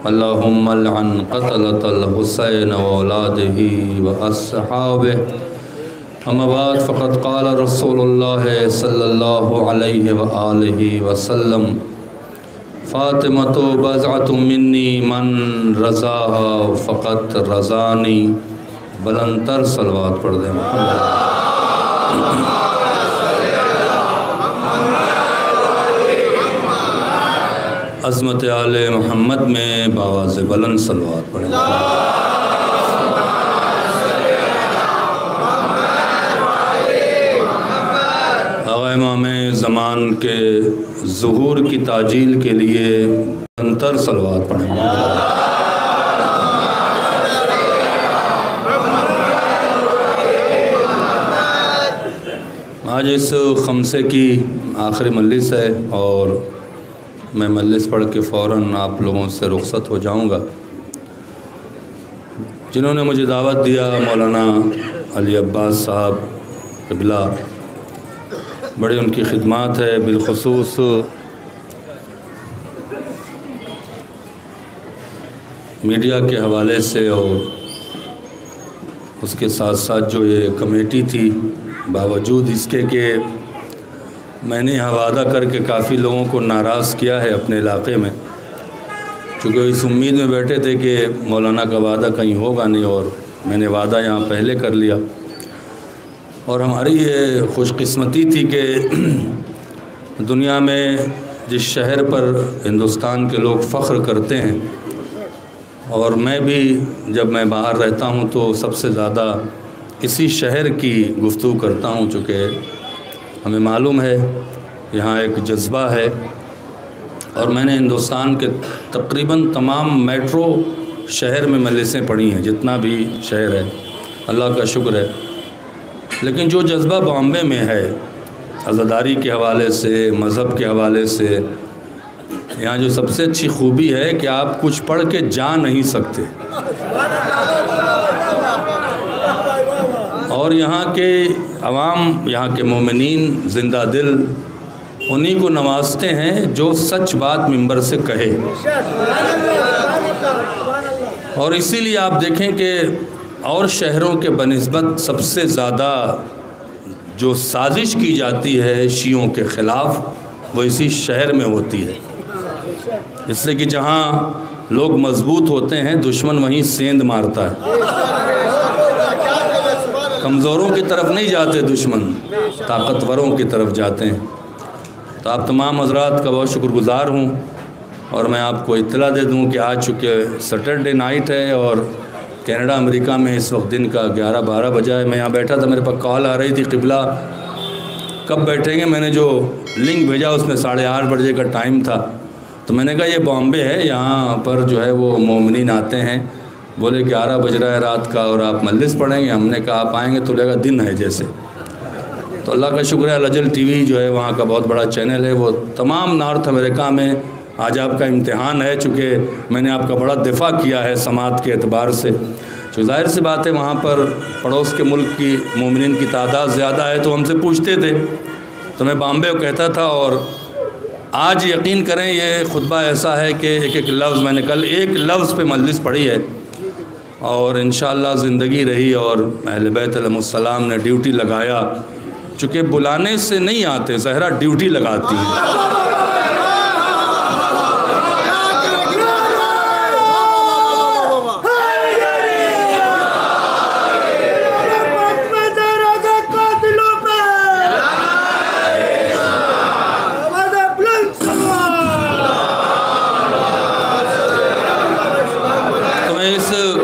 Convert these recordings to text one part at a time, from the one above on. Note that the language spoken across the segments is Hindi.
अल्लाहुम्मा लअन क़तलतल हुसैन व औलादिही व अस्हाबिही। अम्मा बाद फ़क़द क़ाल रसूलुल्लाह सल्लल्लाहु अलैहि व आलिहि वसल्लम फ़ातिमतु बज़अतुम मिन्नी मन रज़ाहा फ़क़द रज़ानी। बुलंदतर सलवात पढ़ दें। अज़मत आले मोहम्मद में बावाज़ बुलंद सलवात पढ़ें। आग़ा इमाम ज़मान के ज़ुहूर की ताजील के लिए बुलंदतर सलवात पढ़ें। आज इस खमसे की आखिरी मजलिस है और मैं मजलिस पढ़ के फ़ौरन आप लोगों से रुख़्सत हो जाऊंगा। जिन्होंने मुझे दावत दिया मौलाना अली अब्बास साहब क़िबला, बड़ी उनकी खिदमत है। बिलखुसूस मीडिया के हवाले से और उसके साथ साथ जो ये कमेटी थी, बावजूद इसके कि मैंने यहाँ वादा करके काफ़ी लोगों को नाराज़ किया है अपने इलाक़े में, क्योंकि इस उम्मीद में बैठे थे कि मौलाना का वादा कहीं होगा नहीं, और मैंने वादा यहाँ पहले कर लिया। और हमारी ये खुशकिस्मती थी कि दुनिया में जिस शहर पर हिंदुस्तान के लोग फ़ख्र करते हैं, और मैं भी जब मैं बाहर रहता हूँ तो सबसे ज़्यादा इसी शहर की गुफ्तगू करता हूँ, चूँकि हमें मालूम है यहाँ एक जज्बा है। और मैंने हिंदुस्तान के तकरीबन तमाम मेट्रो शहर में मजलिसें पढ़ी हैं, जितना भी शहर है, अल्लाह का शुक्र है। लेकिन जो जज्बा बॉम्बे में है अज़ादारी के हवाले से, मज़हब के हवाले से, यहाँ जो सबसे अच्छी खूबी है कि आप कुछ पढ़ के जा नहीं सकते, और यहाँ के अवाम, यहाँ के मोमिनीन ज़िंदा दिल उन्हीं को नवाजते हैं जो सच बात मिंबर से कहे। और इसीलिए आप देखें कि और शहरों के बनिस्बत सबसे ज़्यादा जो साजिश की जाती है शियों के ख़िलाफ़, वो इसी शहर में होती है। इसलिए कि जहाँ लोग मजबूत होते हैं, दुश्मन वहीं सेंध मारता है। कमज़ोरों की तरफ नहीं जाते दुश्मन, ताकतवरों की तरफ जाते हैं। तो आप तमाम हज़रात का बहुत शुक्रगुज़ार हूँ। और मैं आपको इत्तला दे दूँ कि आज चूँकि सैटरडे नाइट है और कनाडा अमेरिका में इस वक्त दिन का 11-12 बजा है। मैं यहाँ बैठा था, मेरे पास कॉल आ रही थी, क़िबला कब बैठेंगे। मैंने जो लिंक भेजा उसमें 8:30 बजे का टाइम था। तो मैंने कहा ये बॉम्बे है, यहाँ पर जो है वो मोमिनीन आते हैं। बोले 11 बज रहा है रात का और आप मजलिस पढ़ेंगे। हमने कहा आप आएँगे तो लगेगा दिन है जैसे। तो अल्लाह का शुक्र है, अलअजल टीवी जो है वहाँ का बहुत बड़ा चैनल है, वो तमाम नॉर्थ अमेरिका में आज आपका इम्तिहान है। चूँकि मैंने आपका बड़ा दिफा किया है समात के एतबार से, तो जाहिर सी बात है वहाँ पर पड़ोस के मुल्क की मोमिनीन की तादाद ज़्यादा है, तो हमसे पूछते थे। तो मैं बॉम्बे को कहता था, और आज यकीन करें ये खुतबा ऐसा है कि एक एक लफ्ज़, मैंने कल एक लफ्ज़ पे मजलिस पढ़ी है, और इंशाअल्लाह ज़िंदगी रही और अहले बैत अलैहिमुस्सलाम ने ड्यूटी लगाया। चूँकि बुलाने से नहीं आते, ज़हरा ड्यूटी लगाती है।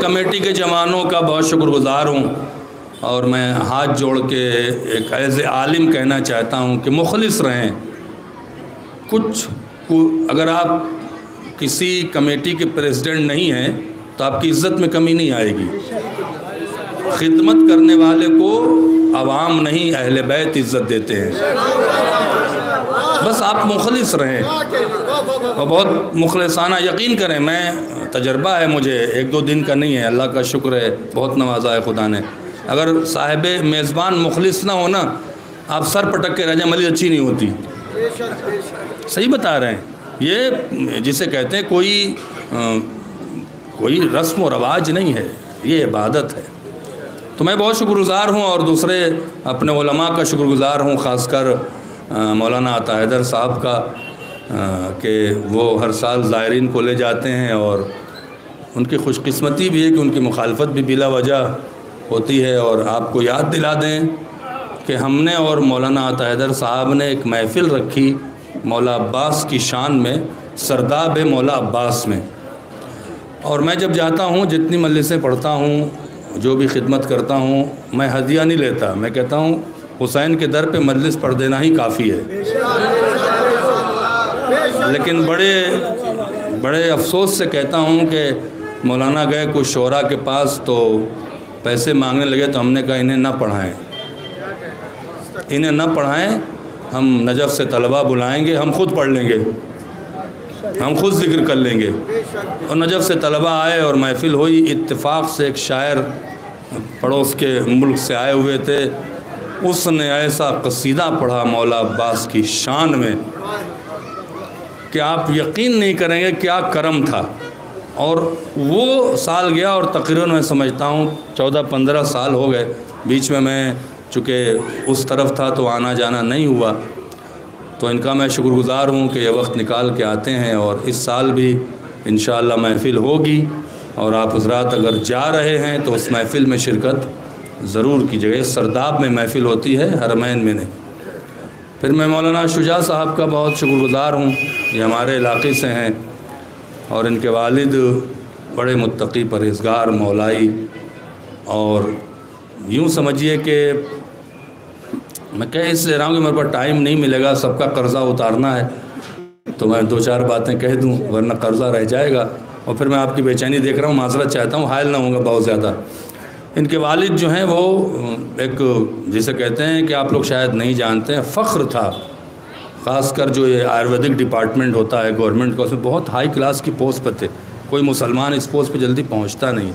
कमेटी के जवानों का बहुत शुक्रगुज़ार हूँ, और मैं हाथ जोड़ के एक ऐसे आलिम कहना चाहता हूँ कि मुखलिस रहें। अगर आप किसी कमेटी के प्रेसिडेंट नहीं हैं तो आपकी इज़्ज़त में कमी नहीं आएगी। खिदमत करने वाले को अवाम नहीं, अहले बैत इज़्ज़त देते हैं। बस आप मुखलिस रहें और बहुत मुखलिसाना, यकीन करें, मैं तजर्बा है मुझे, 1-2 दिन का नहीं है, अल्लाह का शुक्र है, बहुत नवाजा है खुदा ने। अगर साहिब मेज़बान मुखलिस ना हो ना, आप सर पटक के रह जाए, मलिक अच्छी नहीं होती। सही बता रहे हैं। ये जिसे कहते हैं कोई कोई रस्म व रवाज नहीं है, ये इबादत है। तो मैं बहुत शुक्रगुज़ार हूँ और दूसरे अपने उलमा का शुक्रगुज़ार हूँ, ख़ासकर मौलाना अता हैदर साहब का कि वो हर साल ज़ायरीन को ले जाते हैं और उनकी खुशकिस्मती भी है कि उनकी मुखालफत भी बिला वजह होती है। और आपको याद दिला दें कि हमने और मौलाना अता हैदर साहब ने एक महफ़िल रखी मौला अब्बास की शान में, सरदाब मौला अब्बास में। और मैं जब जाता हूँ, जितनी मजलिसें पढ़ता हूँ, जो भी खिदमत करता हूँ, मैं हदिया नहीं लेता। मैं कहता हूँ हुसैन के दर पे मजलिस पढ़ देना ही काफ़ी है। लेकिन बड़े अफसोस से कहता हूँ कि मौलाना गए कुछ शोरा के पास तो पैसे मांगने लगे, तो हमने कहा इन्हें ना पढ़ाएं, इन्हें ना पढ़ाएं, हम नजफ़ से तलबा बुलाएंगे, हम खुद पढ़ लेंगे, हम खुद जिक्र कर लेंगे। और नजफ़ से तलबा आए और महफ़िल हुई। इत्तेफाक से एक शायर पड़ोस के मुल्क से आए हुए थे, उसने ऐसा कसीदा पढ़ा मौला अब्बास की शान में कि आप यकीन नहीं करेंगे क्या करम था। और वो साल गया और तकरीबन मैं समझता हूँ 14-15 साल हो गए। बीच में मैं चूँकि उस तरफ था तो आना जाना नहीं हुआ, तो इनका मैं शुक्रगुज़ार हूँ कि ये वक्त निकाल के आते हैं। और इस साल भी इंशाअल्लाह महफ़िल होगी और आप हज़रात अगर जा रहे हैं तो उस महफ़िल में शिरकत ज़रूर कीजिएगा। सरदाब में महफ़िल होती है, हरमैन में नहीं। फिर मैं मौलाना शुजा साहब का बहुत शुक्रगुज़ार हूँ, ये हमारे इलाक़े से हैं और इनके वालिद बड़े मुत्तकी परहेज़गार मौलाई। और यूँ समझिए कि मैं कह इसलिए रहा हूँ कि मेरे पास टाइम नहीं मिलेगा, सबका कर्ज़ा उतारना है, तो मैं 2-4 बातें कह दूँ वरना कर्ज़ा रह जाएगा। और फिर मैं आपकी बेचैनी देख रहा हूँ, माज़रत चाहता हूँ, हायल ना होऊंगा बहुत ज़्यादा। इनके वालिद जो हैं वो एक जिसे कहते हैं कि आप लोग शायद नहीं जानते हैं, फ़ख्र था। ख़ासकर जो ये आयुर्वेदिक डिपार्टमेंट होता है गवर्नमेंट का, उसमें बहुत हाई क्लास की पोस्ट पर थे। कोई मुसलमान इस पोस्ट पर जल्दी पहुँचता नहीं।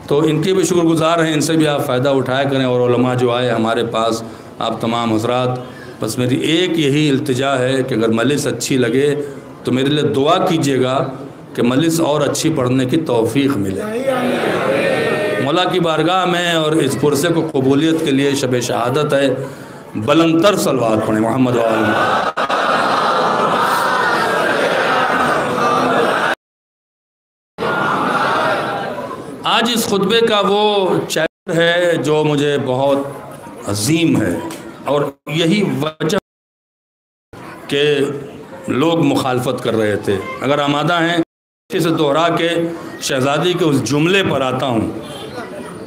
तो इनके भी शुक्रगुज़ार हैं, इनसे भी आप फ़ायदा उठाया करें। और उलमा जो आए हमारे पास, आप तमाम हज़रात, बस मेरी एक यही इल्तिजा है कि अगर मजलिस अच्छी लगे तो मेरे लिए दुआ कीजिएगा कि मजलिस और अच्छी पढ़ने की तौफ़ीक़ मिले मौला की बारगाह में। और इस पुरसे को कबूलियत के लिए शब शहादत है, बुलंदतर सलवात पढ़ें मोहम्मद वाले। आज इस खुतबे का वो चैप्टर है जो मुझे बहुत अजीम है और यही वजह के लोग मुखालफत कर रहे थे। अगर आमादा हैं इसे दोहरा के शहज़ादी के उस जुमले पर आता हूँ।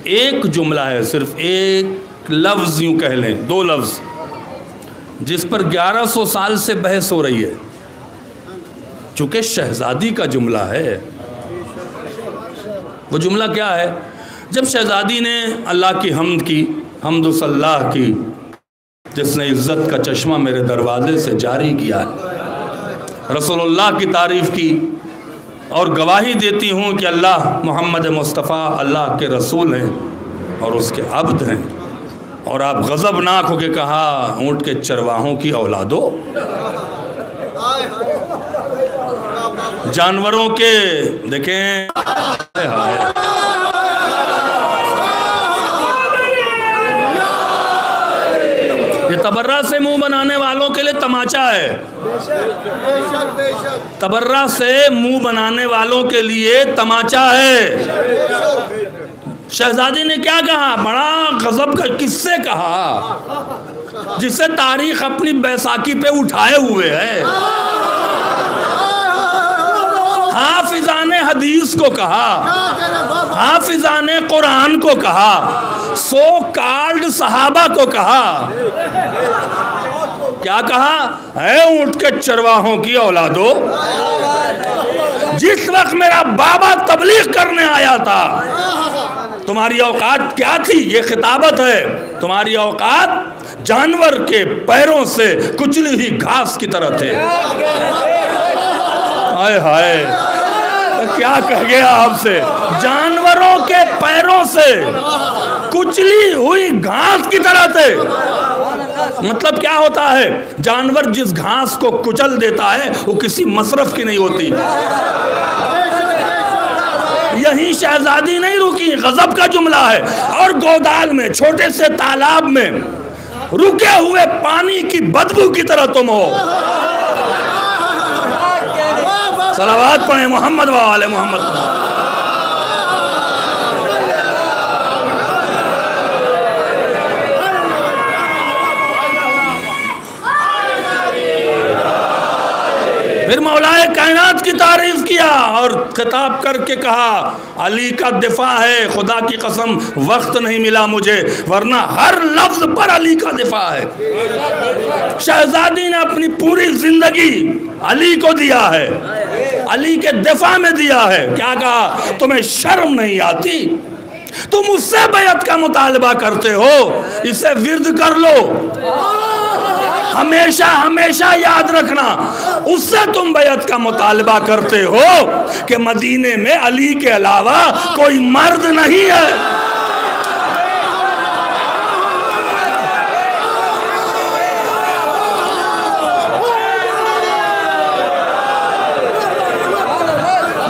एक जुमला है, सिर्फ एक लफ्ज़, यूँ कह लें 2 लफ्ज़, जिस पर 1100 साल से बहस हो रही है, चूँकि शहज़ादी का जुमला है। वो जुमला क्या है? जब शहज़ादी ने अल्लाह की हम्द की, हम्दुसल्लाह की, जिसने इज़्ज़त का चश्मा मेरे दरवाज़े से जारी किया, रसूलुल्लाह की तारीफ़ की और गवाही देती हूँ कि अल्लाह मोहम्मद मुस्तफ़ा अल्लाह के रसूल हैं और उसके अब्द हैं, और आप गज़बनाक होकर कहा ऊँट के चरवाहों की औलादो, जानवरों के देखें ये तबर्रा से मुंह बनाने वालों के लिए तमाचा है। तबर्रा से मुंह बनाने वालों के लिए तमाचा है। शहजादी ने क्या कहा? बड़ा गजब का किससे कहा जिसे तारीख अपनी बैसाखी पे उठाए हुए है। हाफिजाने हदीस को कहा, हाफिजाने कुरान को कहा, सो कॉल्ड सहाबा को कहा। क्या कहा? है ऊँट के चरवाहों की औलादो। जिस वक्त मेरा बाबा तबलीग करने आया था, तुम्हारी औकात क्या थी? ये खिताबत है। तुम्हारी औकात जानवर के पैरों से कुचली हुई घास की तरह थे। हाय हाय, क्या कह गया आपसे? जानवरों के पैरों से कुचली हुई घास की तरह थे। मतलब क्या होता है? जानवर जिस घास को कुचल देता है वो किसी मसरफ की नहीं होती। कहीं शहजादी नहीं रुकी, गजब का जुमला है। और गोदाल में, छोटे से तालाब में रुके हुए पानी की बदबू की तरह तुम हो। सलावत पढ़े मोहम्मद वाले मोहम्मद। फिर मौलाए कायनात की तारीफ किया और खिताब करके कहा, अली का दिफा है, खुदा की कसम वक्त नहीं मिला मुझे, वरना हर लफ्ज पर अली का दिफा है। शहजादी ने अपनी पूरी जिंदगी अली को दिया है, अली के दिफा में दिया है। क्या कहा, तुम्हें शर्म नहीं आती? तुम उससे बैत का मुतालबा करते हो, इसे विर्द कर लो। हमेशा हमेशा याद रखना, उससे तुम बैत का मुतालबा करते हो कि मदीने में अली के अलावा कोई मर्द नहीं है।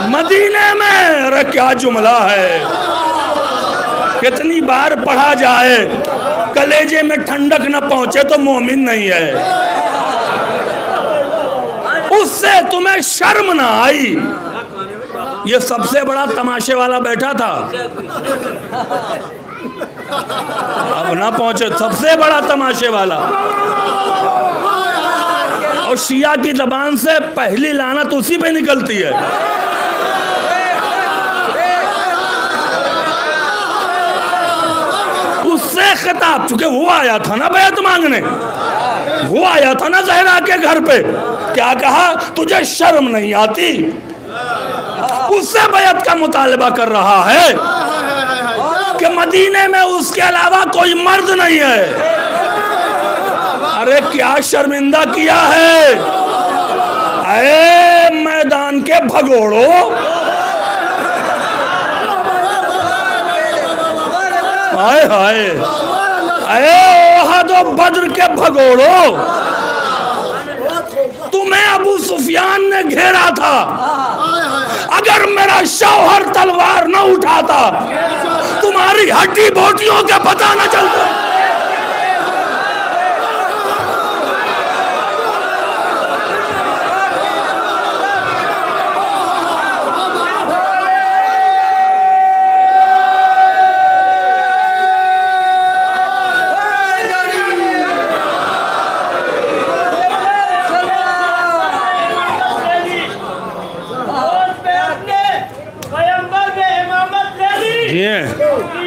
मदीने में, अरे क्या जुमला है, कितनी बार पढ़ा जाए, कलेजे में ठंडक न पहुंचे तो मोमिन नहीं है। उससे तुम्हें शर्म ना आई। ये सबसे बड़ा तमाशे वाला बैठा था, अब ना पहुंचे, सबसे बड़ा तमाशे वाला। और शिया की जबान से पहली लानत उसी पे निकलती है। उससे खिताब, चूंकि वो आया था ना बैत मांगने, वो आया था ना ज़हरा के घर पे, क्या कहा, तुझे शर्म नहीं आती? उससे बैत का मुतालबा कर रहा है कि मदीने में उसके अलावा कोई मर्द नहीं है। अरे क्या शर्मिंदा किया है, अरे मैदान के भगोड़ो, हाय हाय, अरे बद्र के भगोड़ो, तुम्हें अबू सुफियान ने घेरा था। अगर मेरा शौहर तलवार न उठाता, तुम्हारी हड्डी बोटियों का पता न चलता।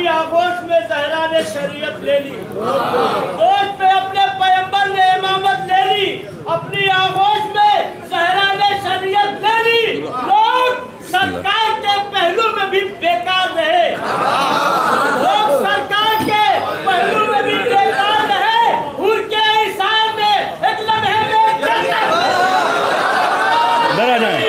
आगोश में ज़हरा ने शरीयत ले ली, आगोश पे अपने पैगंबर ने इमामत ले ली, अपनी आगोश में ज़हरा ने शरीयत ले ली। लोग सरकार के पहलू में भी बेकार रहे, लोग सरकार के पहलू में भी बेकार रहे, उनके हिसाब में एक लम्हे में डरा जाए।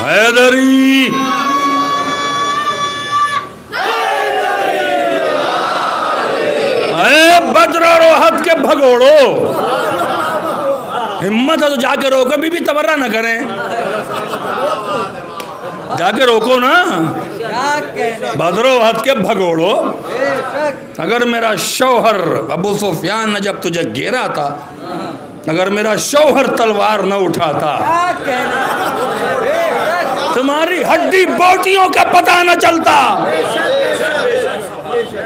हैदरी, बद्र और ओहद के भगोड़ो, हिम्मत है तो जाके रोको, बीबी तबर्रा न करें, जाके रोको ना। बद्र ओहद के भगोड़ो, अगर मेरा शौहर अबू सुफियान ने जब तुझे घेरा था, अगर मेरा शौहर तलवार न उठाता, तुम्हारी हड्डी बोटियों का पता न चलता।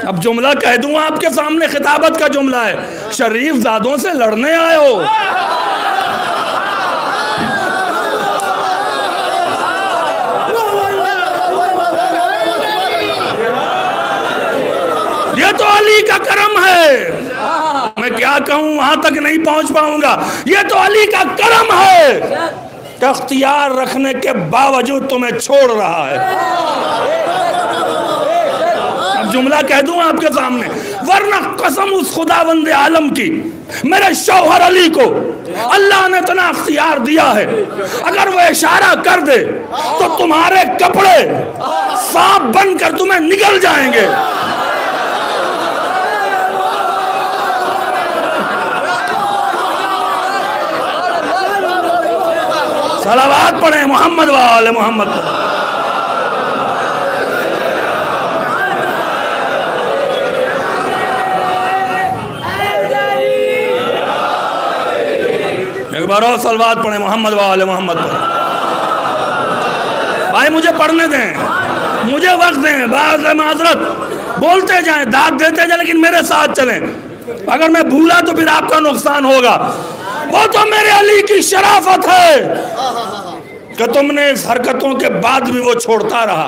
अब जुमला कह दूं आपके सामने, खिताबत का जुमला है, शरीफ ज़ादों से लड़ने आए हो। ये तो अली का करम है, मैं क्या कहूं, वहां तक नहीं पहुंच पाऊंगा। ये तो अली का करम है, इख्तियार रखने के बावजूद तुम्हें छोड़ रहा है। अब जुमला कह दूं आपके सामने, वरना कसम उस खुदावंद आलम की, मेरे शौहर अली को अल्लाह ने इतना अख्तियार दिया है, अगर वो इशारा कर दे तो तुम्हारे कपड़े सांप बनकर तुम्हें निगल जाएंगे। सलावत पढ़े मोहम्मद वाले मोहम्मद। एक बार और सलवात पढ़े मोहम्मद वाले मोहम्मद। भाई मुझे पढ़ने दें, मुझे वक्त दें, बात माजरत बोलते जाएं, दाद देते जाएं, लेकिन मेरे साथ चलें। अगर मैं भूला तो फिर आपका नुकसान होगा। वो तो मेरे अली की शराफत है कि तुमने इस हरकतों के बाद भी वो छोड़ता रहा,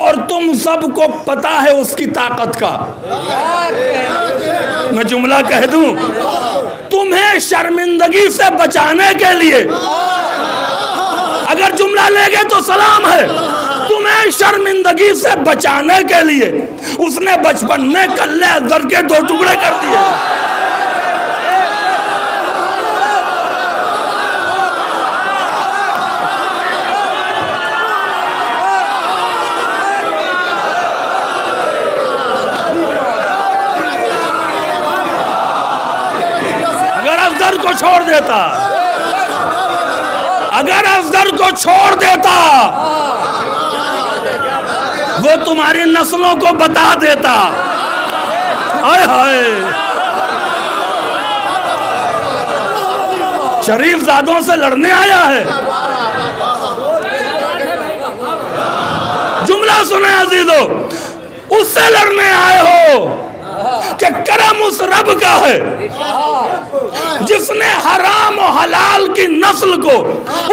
और तुम सबको पता है उसकी ताकत का। मैं जुमला कह दूं, तुम्हें शर्मिंदगी से बचाने के लिए, अगर जुमला ले गए तो सलाम है, तुम्हें शर्मिंदगी से बचाने के लिए उसने बचपन में कल्ले अज़हर के 2 टुकड़े कर दिए। को छोड़ देता, अगर अज़हर को छोड़ देता, वो तुम्हारी नस्लों को बता देता। हाय हाय, शरीफ ज़ादों से लड़ने आया है। जुमला सुने अजीजों, उससे लड़ने आए हो कि करम उस रब का है जिसने हराम और हलाल की नस्ल को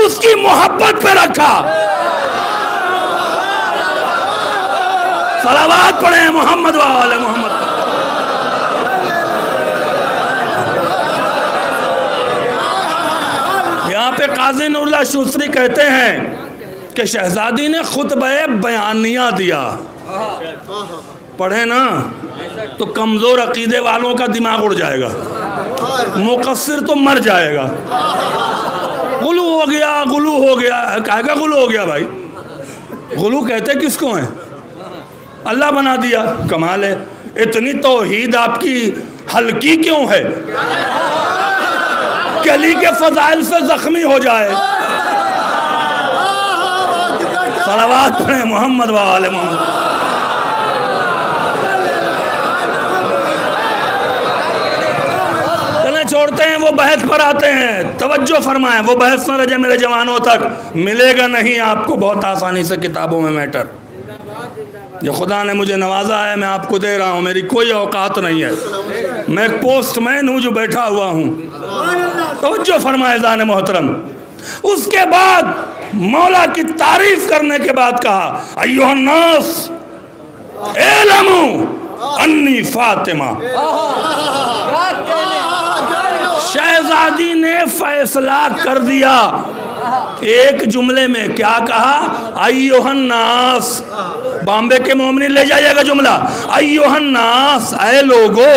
उसकी मोहब्बत पे रखा। सलावत पढ़े मोहम्मद वाले मोहम्मद। यहाँ पे काजी नूरुल्लाह शूसरी कहते हैं कि शहजादी ने खुतबे बयानिया दिया। पढ़े ना तो कमजोर अकीदे वालों का दिमाग उड़ जाएगा, मुकस्सिर तो मर जाएगा। गुलू हो गया, गुलू हो गया, काहे का गुलू हो गया भाई? गुलू कहते किसको हैं? अल्लाह बना दिया, कमाल है। इतनी तौहीद आपकी हल्की क्यों है? कली के फजाइल से जख्मी हो जाए। सलावत पढ़े मोहम्मद वाले मोहम्मद। छोड़ते हैं, वो बहस पर आते हैं। तवज्जो फरमाएं, वो बहस न रहे मेरे जवानों तक, मिलेगा नहीं आपको बहुत आसानी से किताबों में मैटर। जो खुदा ने मुझे नवाजा है मैं आपको दे रहा हूँ, मेरी कोई औकात नहीं है। मैं एक पोस्टमैन हूँ जो बैठा हुआ हूँ। तवज्जो फरमाए जाने मोहतरम। उसके बाद मौला की तारीफ करने के बाद कहा, अय्युहन्नास इल्मू अन्नी फातिमा। शहजादी ने फैसला कर दिया एक जुमले में। क्या कहा? अय्युहन्नास। बॉम्बे के मोमिनीन ले जाइएगा जुमला, अय्युहन्नास, ऐ लोगो।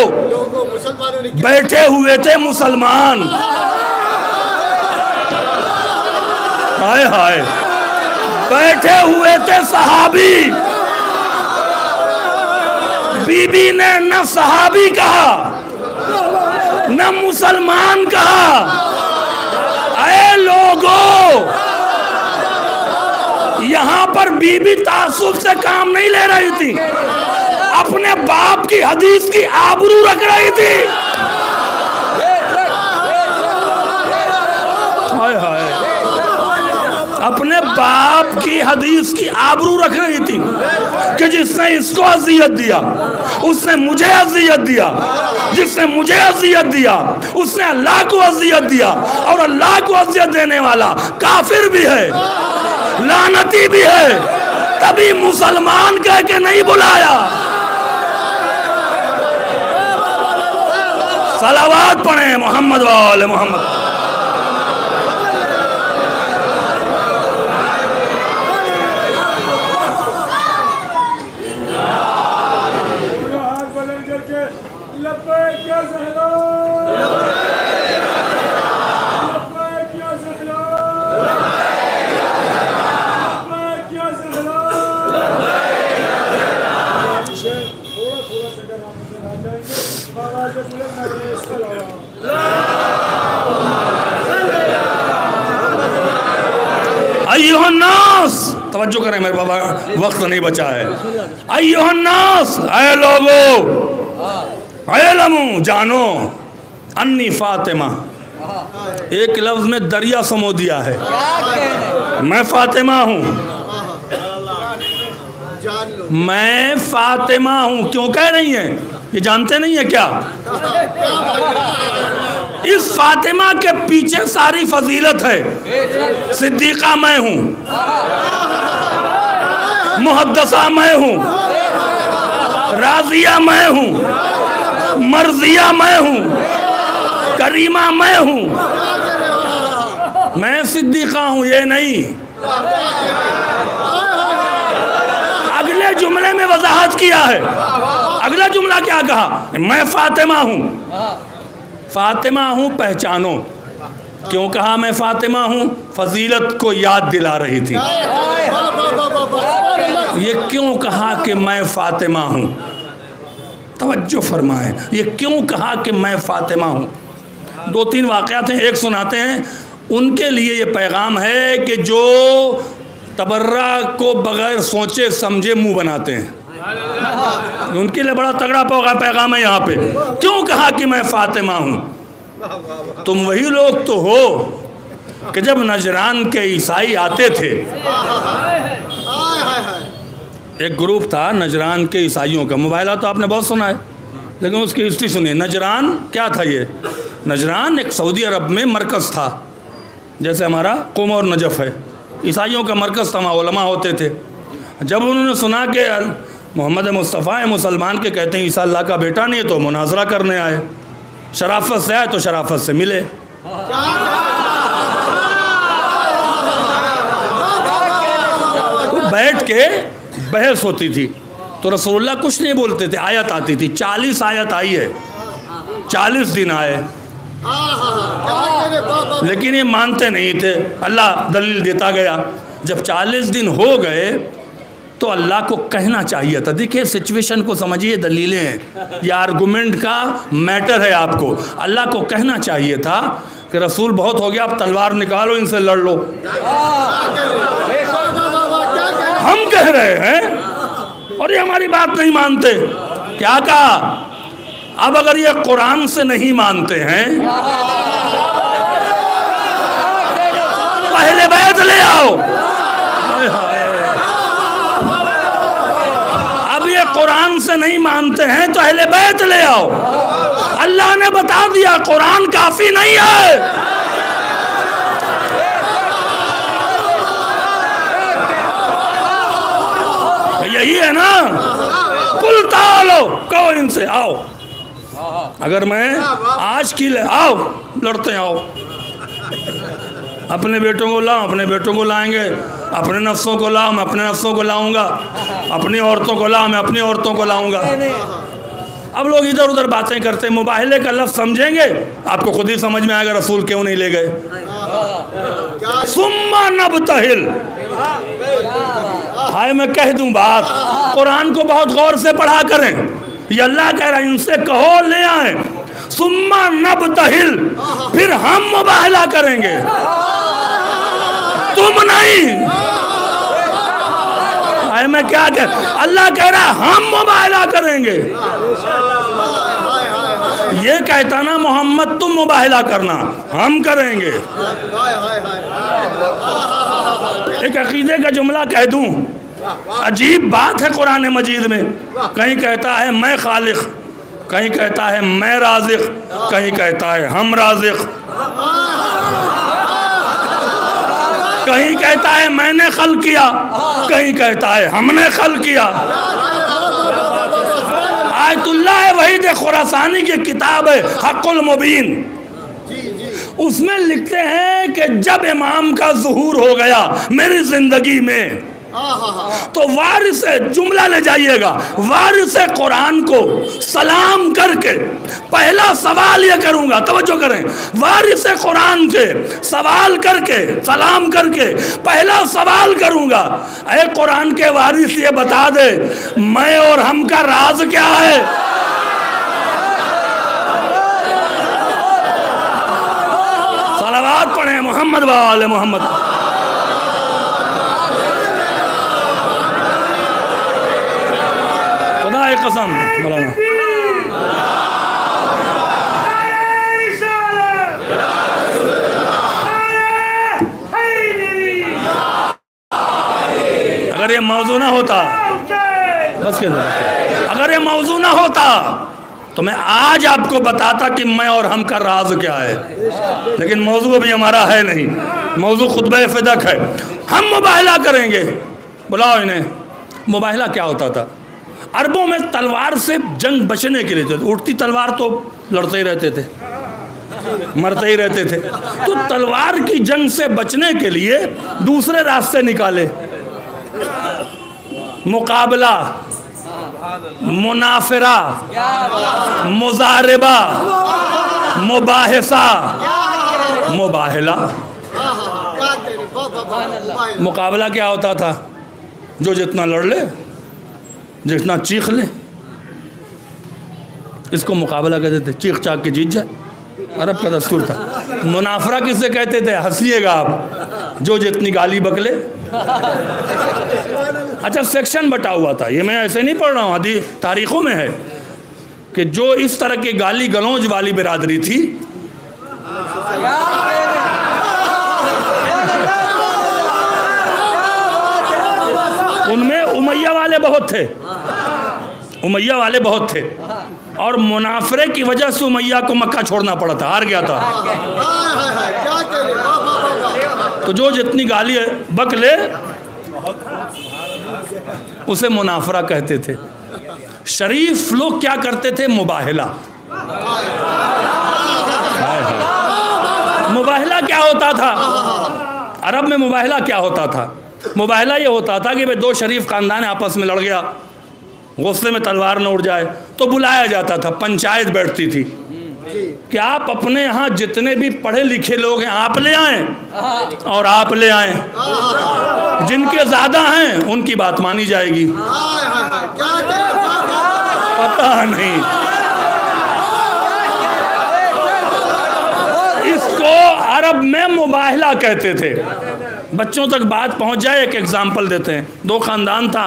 बैठे हुए थे मुसलमान, हाय हाय, बैठे हुए थे सहाबी। बीबी ने न सहाबी कहा न मुसलमान कहा। ऐ लोगों, यहां पर बीबी तासुब से काम नहीं ले रही थी, अपने बाप की हदीस की आबरू रख रही थी। हाय हाय, अपने बाप की हदीस की आबरू रख रही थी कि जिसने इसको अजियत दिया उसने मुझे अजियत दिया, जिसने मुझे अजियत दिया उसने अल्लाह को अजियत दिया, और अल्लाह को अजियत देने वाला काफिर भी है, लानती भी है, तभी मुसलमान कह के नहीं बुलाया। सलावत पढ़े मोहम्मद वाले मोहम्मद। लब्बैक या अय्युहन्नास, तवज्जो करें मेरे बाबा, वक्त नहीं बचा है। अय्युहन्नास, ऐ लोगो, ऐलमू, जानो, अन्नी फातिमा, एक लफ्ज में दरिया समो दिया है, मैं फातिमा हूँ, मैं फातिमा हूँ। क्यों कह रही हैं? ये जानते नहीं है क्या? इस फातिमा के पीछे सारी फजीलत है। सिद्दीका मैं हूँ, मुहद्दसा मैं हूँ, राजिया मैं हूँ, मर्जिया मैं हूँ, करीमा मैं हूँ, मैं सिद्दीका हूँ, ये नहीं। अगले जुमले में वजाहत किया है। अगला जुमला क्या कहा? मैं फातिमा हूँ, फातिमा हूँ पहचानो। क्यों कहा मैं फातिमा हूँ? फजीलत को याद दिला रही थी। ये क्यों कहा कि मैं फातिमा हूँ? तवज्जो फरमाए, ये क्यों कहा कि मैं फातिमा हूँ? दो तीन वाक़यात हैं, एक सुनाते हैं। उनके लिए ये पैगाम है कि जो तबर्रा को बगैर सोचे समझे मुंह बनाते हैं, उनके लिए बड़ा तगड़ा पैगाम है यहाँ पे। क्यों कहा कि मैं फातिमा हूँ? तुम वही लोग तो हो कि जब नजरान के ईसाई आते थे, एक ग्रुप था नजरान के ईसाइयों का, मोबाइला तो आपने बहुत सुना है, लेकिन उसकी हिस्ट्री सुनिए। नजरान क्या था? ये नजरान एक सऊदी अरब में मरकज़ था, जैसे हमारा कुम और नजफ़ है, ईसाइयों का मरकज़ था, वहाँ उलमा होते थे। जब उन्होंने सुना कि मोहम्मद मुस्तफ़ा है, मुसलमान के कहते हैं ईसा अल्लाह का बेटा नहीं है, तो मुनाजरा करने आए। शराफत से आए तो शराफत से मिले। बैठ के बहस होती थी तो रसूलुल्लाह कुछ नहीं बोलते थे, आयत आती थी। 40 आयत आई है, 40 दिन आए, लेकिन ये मानते नहीं थे। अल्लाह दलील देता गया। जब 40 दिन हो गए तो अल्लाह को कहना चाहिए था। देखिए सिचुएशन को समझिए, दलीलें हैं, ये आर्गुमेंट का मैटर है। आपको अल्लाह को कहना चाहिए था कि रसूल बहुत हो गया, अब तलवार निकालो, इनसे लड़ लो। हम कह रहे हैं और ये हमारी बात नहीं मानते। क्या कहा? अब अगर ये कुरान से नहीं मानते हैं, पहले बैत ले आओ। अब ये कुरान से नहीं मानते हैं तो अहले बैत ले आओ। अल्लाह ने बता दिया कुरान काफी नहीं है। यही है ना, कुल तालो, कहो इनसे आओ। अगर मैं आज की ले आओ, लड़ते हैं, आओ। अपने बेटों को लाओ, अपने बेटों को लाएंगे। अपने नफ्सों को लाओ, मैं अपने नफ्सों को लाऊंगा। अपनी औरतों को लाओ, मैं अपनी औरतों को लाऊंगा। अब लोग इधर उधर बातें करते हैं। मुबाहिले का लफ्ज़ समझेंगे, आपको खुद ही समझ में आएगा रसूल क्यों नहीं ले गए। सुम्मा नबतहिल, हाय मैं कह दूं बात, कुरान को बहुत गौर से पढ़ा करें। ये अल्लाह कह रहा है इनसे कहो ले आए। सुम्मा नबतहिल, फिर हम मुबाहला करेंगे, तुम नहीं। हाय मैं क्या कह, अल्लाह कह रहा है हम मुबाहला करेंगे। ये कहता ना मोहम्मद तुम मुबाहला करना, हम करेंगे। एक अकीदे का जुमला कह दूं, अजीब बात है कुरान मजीद में। कहीं कहता है मैं खालिक, कहीं कहता है मैं राज़िक, कहीं कहता है हम राज़िक, कहीं कहता है मैंने खल किया, कहीं कहता है हमने खल किया। आयतुल्लाह वहीद खुरासानी की किताब है हक़ुल मुबीन, उसमें लिखते हैं कि जब इमाम का ज़ुहूर हो गया मेरी ज़िंदगी में, तो वारिस जुमला ले जाइएगा, वारिस कुरान को सलाम करके पहला सवाल ये करूंगा, तवज्जो करें, वारिस कुरान के सवाल करके सलाम करके पहला सवाल करूंगा, ऐ कुरान के वारिस ये बता दे मैं और हम का राज क्या है। सलावत पढ़े मोहम्मद वाले मोहम्मद। कसम मौलाना। अगर ये मौजू ना होता, बस के अगर ये मौजू ना होता तो मैं आज आपको बताता कि मैं और हम का राज क्या है, लेकिन मौजू अभी हमारा है नहीं। मौजू खुतबा फ़िदक है। हम मुबाहला करेंगे। बुलाओ इन्हें। मुबाहला क्या होता था? अरबों में तलवार से जंग बचने के लिए थे। उठती तलवार तो लड़ते ही रहते थे, मरते ही रहते थे। तो तलवार की जंग से बचने के लिए दूसरे रास्ते निकाले। मुकाबला, मुनाफिरा, मुजारिबा, मुबाहिसा, मुबाहला। मुकाबला क्या होता था? जो जितना लड़ ले, जितना चीख ले, इसको मुकाबला कहते थे। चीख चाक के जीत जाए, अरब का दस्तूर था। मुनाफरा किसे कहते थे? हंसिएगा आप, जो जितनी गाली बकले। अच्छा, सेक्शन बटा हुआ था। ये मैं ऐसे नहीं पढ़ रहा हूँ, हदीस तारीखों में है कि जो इस तरह की गाली गलौज वाली बिरादरी थी, उनमें उमैया वाले बहुत थे। उमैया वाले बहुत थे और मुनाफरे की वजह से उमैया को मक्का छोड़ना पड़ा था, हार गया था। तो जो जितनी गाली बकले उसे मुनाफरा कहते थे। शरीफ लोग क्या करते थे? मुबाहला। मुबाहला क्या होता था? अरब में मुबाहला क्या होता था? मुबाहला ये होता था कि भाई दो शरीफ खानदान आपस में लड़ गया, गुस्से में तलवार न उड़ जाए, तो बुलाया जाता था। पंचायत बैठती थी कि आप अपने यहाँ जितने भी पढ़े लिखे लोग हैं आप ले आएं और आप ले आएं। जिनके ज्यादा हैं उनकी बात मानी जाएगी। पता नहीं, इसको अरब में मुबाहला कहते थे। बच्चों तक बात पहुंच जाए। एक एग्जाम्पल देते हैं। दो खानदान था,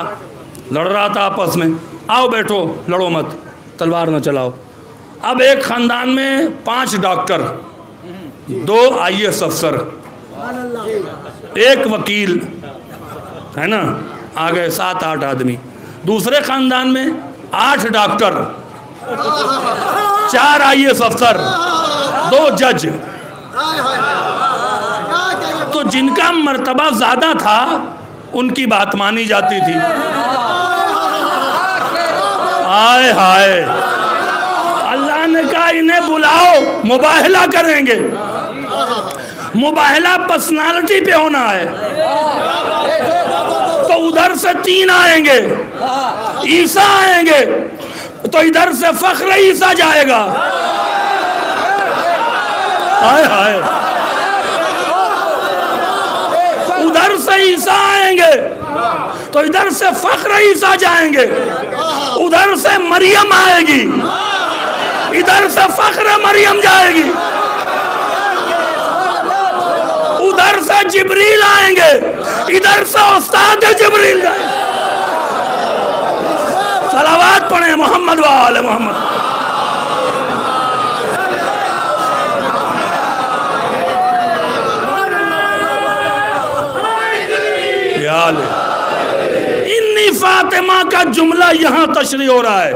लड़ रहा था आपस में। आओ बैठो, लड़ो मत, तलवार न चलाओ। अब एक खानदान में 5 डॉक्टर, 2 IAS अफसर, 1 वकील, है ना, आ गए 7-8 आदमी। दूसरे खानदान में 8 डॉक्टर, 4 IAS अफसर, 2 जज। तो जिनका मर्तबा ज्यादा था उनकी बात मानी जाती थी। हाय हाय, अल्लाह ने कहा इन्हें बुलाओ, मुबाहला करेंगे। मुबाहला पर्सनालिटी पे होना है। तो उधर से 3 आएंगे, ईसा आएंगे, तो इधर से फख्र ईसा जाएगा। हाय हाय, उधर से ईसा आएंगे तो इधर से फख्र ईसा जाएंगे। उधर से मरियम आएगी, इधर से फख्र मरियम जाएगी। उधर से जिब्रील आएंगे, इधर से उस्ताद जिब्रील जाएंगे। सलावत पढ़े मोहम्मद वाले मोहम्मद। इन्नी फातिमा का जुमला यहाँ तशरीह हो रहा है।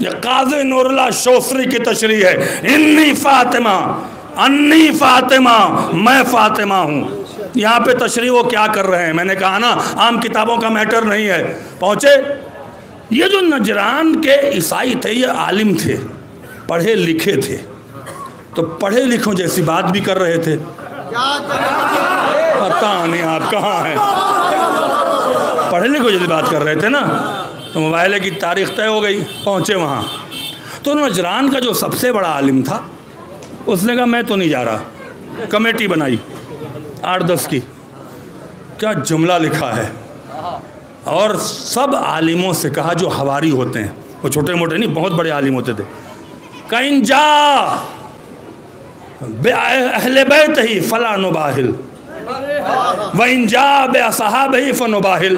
ये काज़ी नूरुल्लाह शोसरी की तशरीह है। इन्नी फातिमा, अन्नी फातिमा, मैं फातिमा हूँ। यहाँ पे तशरीह वो क्या कर रहे हैं? मैंने कहा ना, आम किताबों का मैटर नहीं है। पहुँचे, ये जो नजरान के ईसाई थे ये आलिम थे, पढ़े लिखे थे, तो पढ़े लिखों जैसी बात भी कर रहे थे। पता नहीं आप कहाँ हैं, पढ़े लिखे जैसी बात कर रहे थे ना। तो मोबाइल की तारीख तय हो गई, पहुँचे वहाँ। तो नजरान का जो सबसे बड़ा आलिम था उसने कहा मैं तो नहीं जा रहा। कमेटी बनाई 8-10 की, क्या जुमला लिखा है, और सब आलिमों से कहा जो हवारी होते हैं, वो छोटे मोटे नहीं, बहुत बड़े आलिम होते थे। कहीं जा अहले बैत ही फला नुबाहिल व इन जा बे असहाब ही फनुबाहिल।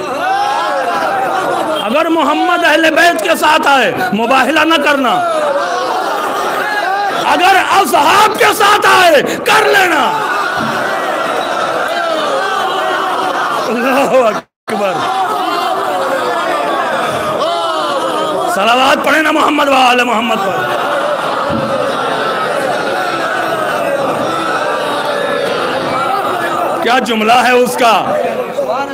अगर मोहम्मद अहले बैत के साथ आए मुबाहिला न करना, अगर असहाब के साथ आए कर लेना। अल्लाहु अकबर। सलावत पढ़े ना मोहम्मद वाले मोहम्मद पर। क्या जुमला है उसका,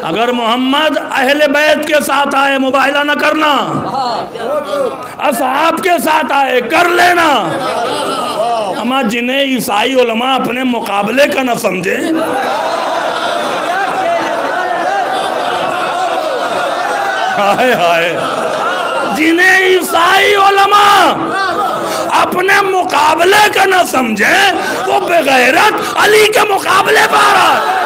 अगर मोहम्मद अहले बैत के साथ आए मुबाहिला न करना, असहाब के साथ आए कर लेना। अमा जिन्हें ईसाई उलमा अपने मुकाबले का न समझे, हाय हाय, जिन्हें ईसाई उलमा अपने मुकाबले का न समझे, वो बेगैरत अली के मुकाबले पर आ रहा है।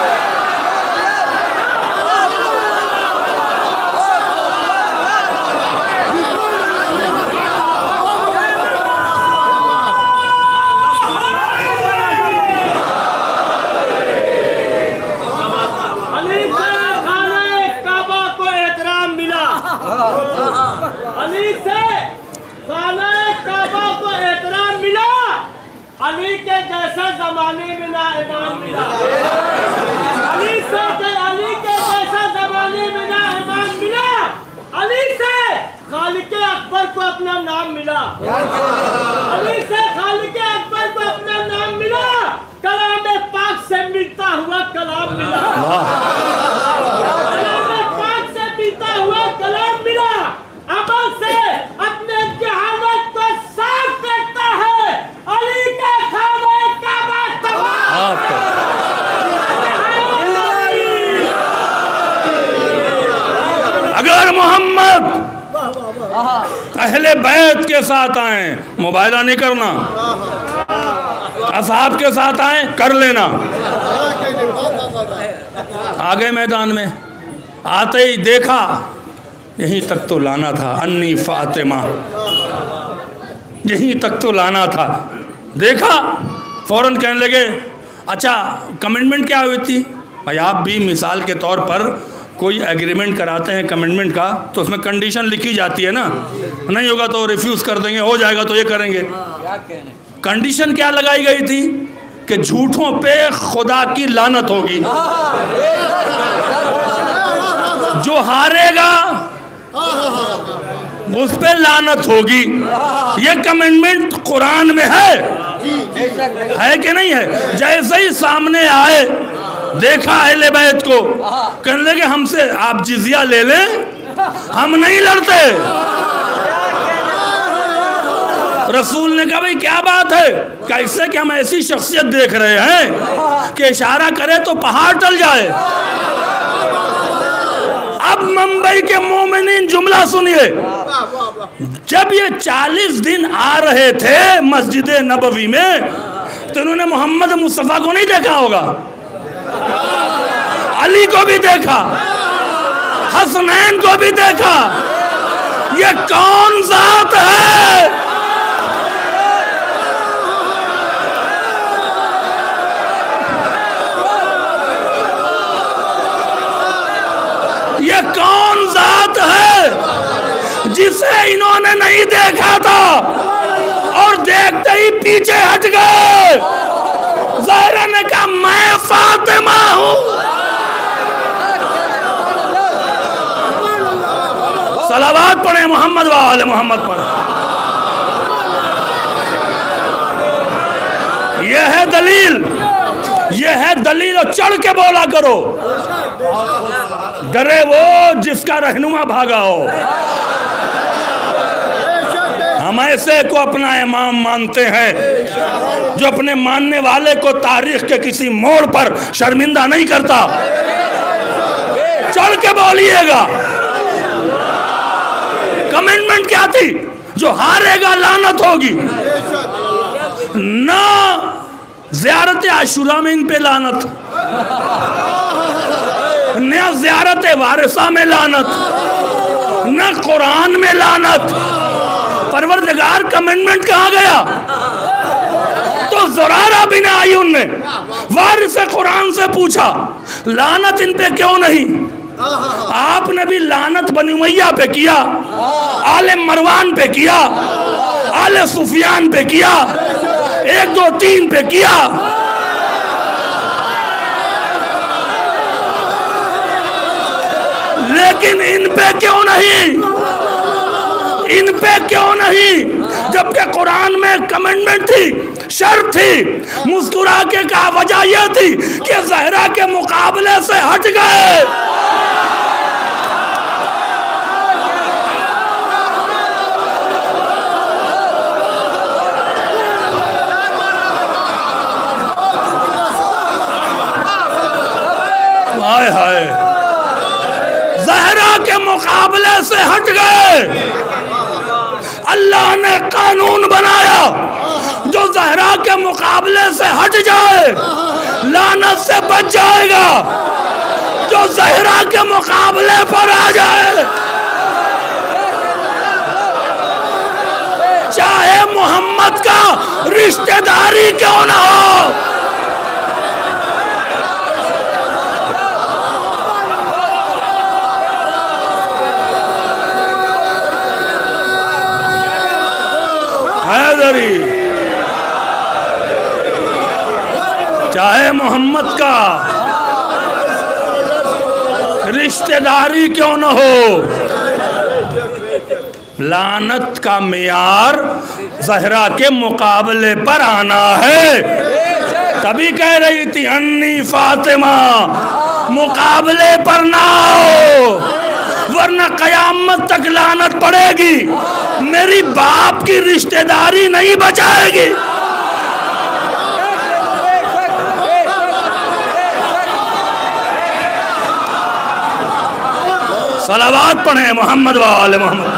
अली के जैसा जमाने में ना इमाम मिला, अली के जैसा जमाने में ना इमाम मिला, अली से खालिक अकबर को अपना नाम मिला, अली से खालिक अकबर को अपना नाम मिला, कलाम पाक से मिलता हुआ कलाम मिला, कलाम पाक से मिलता हुआ कलाम मिला। अमल से अपने जहालत को साफ करता है अली के खाने का अगर मोहम्मद अहले बैत के साथ आए मुबाहिला नहीं करना, असहाब के साथ आए कर लेना। आगे मैदान में आते ही देखा, यहीं तक तो लाना था, अन्नी फातिमा, यहीं तक तो लाना था। देखा फौरन कहने लगे, अच्छा कमिटमेंट क्या हुई थी भाई? आप भी मिसाल के तौर पर कोई एग्रीमेंट कराते हैं कमिटमेंट का, तो उसमें कंडीशन लिखी जाती है ना, नहीं होगा तो रिफ्यूज़ कर देंगे, हो जाएगा तो ये करेंगे। कंडीशन क्या लगाई गई थी कि झूठों पे खुदा की लानत होगी, जो हारेगा उस पे लानत होगी। ये कमिटमेंट कुरान में है कि नहीं है? जैसे ही सामने आए, देखा अहले बैत को, कहने लगे हमसे आप जिजिया ले लें, हम नहीं लड़ते। रसूल ने कहा भाई क्या बात है, कैसे कि हम ऐसी शख्सियत देख रहे हैं कि इशारा करे तो पहाड़ टल जाए। अब मुंबई के मोमिनीन जुमला सुनिए, जब ये 40 दिन आ रहे थे मस्जिद नबवी में, तो इन्होंने मोहम्मद मुस्तफा को नहीं देखा होगा, अली को भी देखा, हसनैन को भी देखा। ये कौन जात है? ये कौन जात है जिसे इन्होंने नहीं देखा था और देखते ही पीछे हट गए? ज़हरा ने कहा मैं फातिमा हूं। सलावत पढ़े मोहम्मद वाले मोहम्मद पर। यह है दलील, यह है दलील। और चढ़ के बोला करो, डरे वो जिसका रहनुमा भागा हो। हम ऐसे को अपना इमाम मानते हैं जो अपने मानने वाले को तारीख के किसी मोड़ पर शर्मिंदा नहीं करता। चढ़ के बोलिएगा। कमिटमेंट क्या थी? जो हारेगा लानत होगी। ना ज़ियारत आशुरा में इन पे लानत, न ज़ियारत वारिसा में लानत, न कुरान में लानत। परवरदिगार कमिटमेंट कहाँ गया? तो ज़ुरारा बिन आयुन ने वारिस कुरान से पूछा लानत इन पे क्यों नहीं? आपने भी लानत बनी उमैया पे किया, आले मरवान पे किया, आले सुफियान पे किया, 1 2 3 पे किया। लेकिन इन पे क्यों नहीं, इन पे क्यों नहीं? जबकि कुरान में कमेंडमेंट थी, शर्त थी। मुस्कुरा के कहा वजह यह थी कि ज़हरा के मुकाबले से हट गए। हाय हाय, ज़हरा के मुकाबले से हट गए। अल्लाह ने कानून बनाया जो ज़हरा के मुकाबले से हट जाए लानत से बच जाएगा, जो ज़हरा के मुकाबले पर आ जाए चाहे मोहम्मद का रिश्तेदारी क्यों ना हो। हैदरी चाहे मोहम्मद का रिश्तेदारी क्यों न हो, लानत का मेयार ज़हरा के मुकाबले पर आना है। तभी कह रही थी अन्नी फातिमा मुकाबले पर ना हो, वरना कयामत तक लानत पड़ेगी, मेरी बाप की रिश्तेदारी नहीं बचाएगी। सलावत पढ़े मोहम्मद वाले मोहम्मद।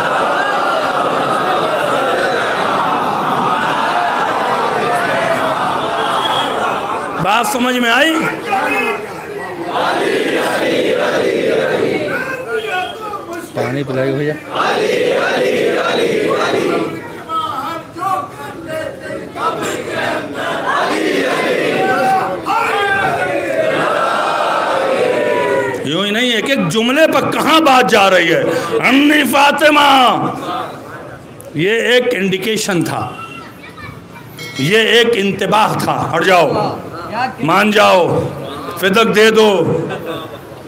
बात समझ में आई? पानी पिलाएगा भैया। यूं ही नहीं, एक एक जुमले पर कहाँ बात जा रही है। अन्नी फातिमा, ये एक इंडिकेशन था, ये एक इंतबाह था। हट जाओ, मान जाओ, फिदक दे दो,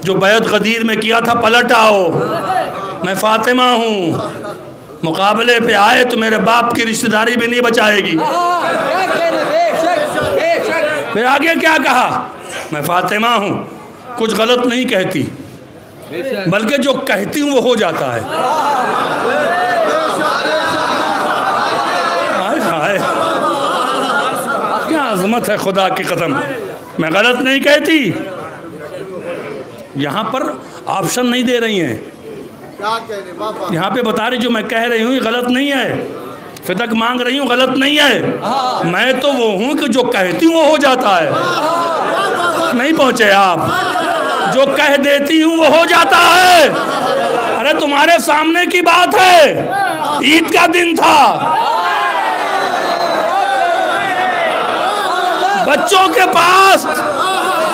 जो बैत गदीर में किया था पलट आओ। मैं फातिमा हूँ, मुकाबले पे आए तो मेरे बाप की रिश्तेदारी भी नहीं बचाएगी। फिर आगे क्या कहा? मैं फातिमा हूँ, कुछ गलत नहीं कहती, बल्कि जो कहती हूँ वो हो जाता है। हाय हाय, क्या अजमत है खुदा की कसम। मैं गलत नहीं कहती। यहाँ पर ऑप्शन नहीं दे रही हैं, यहाँ पे बता रही जो मैं कह रही हूँ ये गलत नहीं है, फिदक मांग रही हूँ गलत नहीं है। मैं तो वो हूँ कि जो कहती हूँ वो हो जाता है। नहीं पहुँचे आप? जो कह देती हूँ वो हो जाता है। अरे तुम्हारे सामने की बात है, ईद का दिन था, बच्चों के पास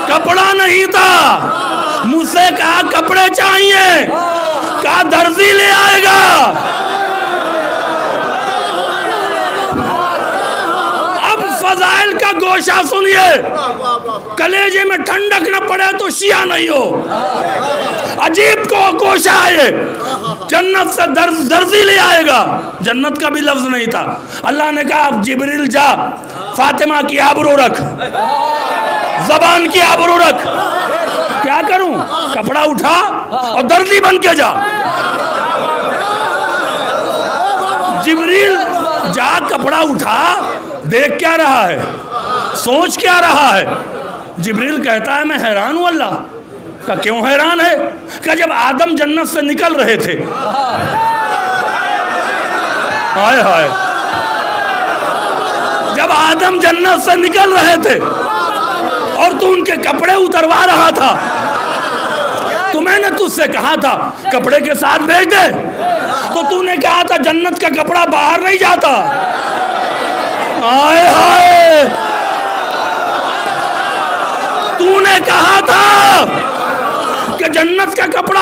कपड़ा नहीं था, मुझसे कहा कपड़े चाहिए, कहा दर्जी ले आएगा। अब फजाइल का गोशा सुनिए, कलेजे में ठंडक न पड़े तो शिया नहीं हो। अजीब को गोशा है, जन्नत से दर्जी ले आएगा। जन्नत का भी लफ्ज नहीं था। अल्लाह ने कहा जिब्रील जा, फातिमा की आबरू रख, जबान की आबरू रख। क्या करूं? कपड़ा उठा और दर्जी बन के जा। जिब्रील जा, कपड़ा उठा, देख क्या रहा है, सोच क्या रहा है? जिब्रील कहता है मैं हैरान हूं। अल्लाह का क्यों हैरान है? कि जब आदम जन्नत से निकल रहे थे, हाय हाय, जब आदम जन्नत से निकल रहे थे और तू उनके कपड़े उतरवा रहा था, तो मैंने तुझसे कहा था कपड़े के साथ भेज दे, तो तूने कहा था जन्नत का कपड़ा बाहर नहीं जाता। हाय हाय, तूने कहा था कि जन्नत का कपड़ा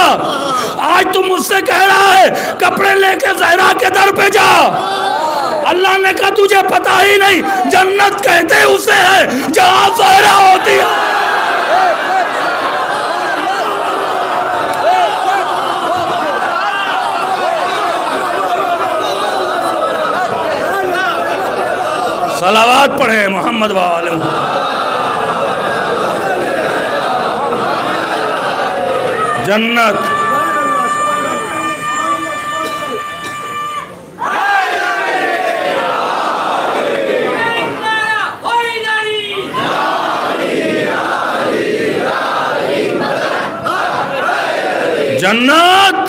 आज तुम मुझसे कह रहा है कपड़े लेके ज़हरा के दर पे जा। अल्लाह ने कहा तुझे पता ही नहीं, जन्नत कहते उसे है जहां ज़हरा होती है। सलावात पढ़े मोहम्मद वाले। जन्नत जन्नत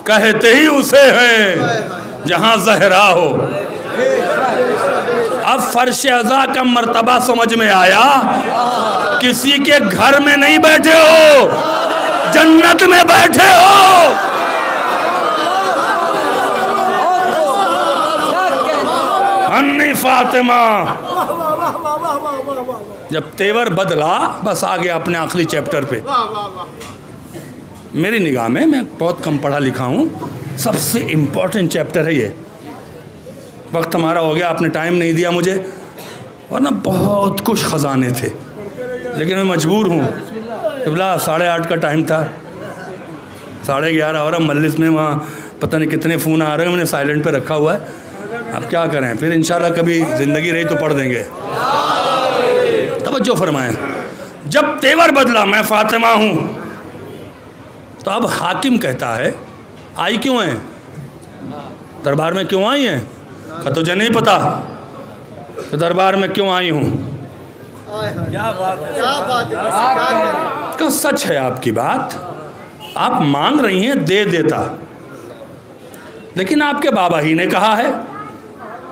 कहते ही उसे है जहां ज़हरा हो। अब फर्श अज़ा का मर्तबा समझ में आया। किसी के घर में नहीं बैठे हो, जन्नत में बैठे हो। अन्नी फातिमा जब तेवर बदला, बस आ गया अपने आखिरी चैप्टर पे। मेरी निगाह में, मैं बहुत कम पढ़ा लिखा हूँ, सबसे इम्पोर्टेंट चैप्टर है ये। वक्त हमारा हो गया, आपने टाइम नहीं दिया मुझे, वरना बहुत कुछ ख़जाने थे, लेकिन मैं मजबूर हूँ। इबला 8:30 का टाइम था, 11:30 हो रहा मजलिस में, वहाँ पता नहीं कितने फ़ोन आ रहे हैं, मैंने साइलेंट पे रखा हुआ है। अब क्या करें, फिर इंशाल्लाह कभी ज़िंदगी रही तो पढ़ देंगे। तवज्जो फरमाएं। जब तेवर बदला, मैं फातिमा हूँ, तो अब हाकिम कहता है आई क्यों है, दरबार में क्यों आई हैं? का तुझे नहीं पता तो दरबार में क्यों आई हूँ? क्या सच है आपकी बात? आप मांग रही हैं, दे देता, लेकिन आपके बाबा ही ने कहा है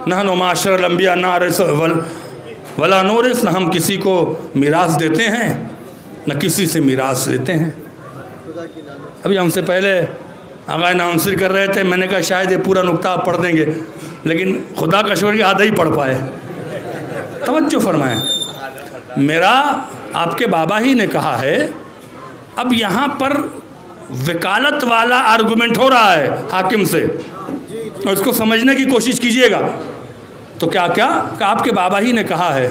नहनु माशरल अंबिया नारिस वला नूरिस, न हम किसी को मिरास देते हैं न किसी से मिरास लेते हैं। अभी हमसे पहले आगा नाउंसर कर रहे थे, मैंने कहा शायद ये पूरा नुक्ता आप पढ़ देंगे, लेकिन खुदा का शुक्र आधा ही पढ़ पाए। तवज्जो फरमाएं, मेरा आपके बाबा ही ने कहा है। अब यहाँ पर वकालत वाला आर्गुमेंट हो रहा है हाकिम से, और इसको समझने की कोशिश कीजिएगा। तो क्या क्या आपके बाबा ही ने कहा है।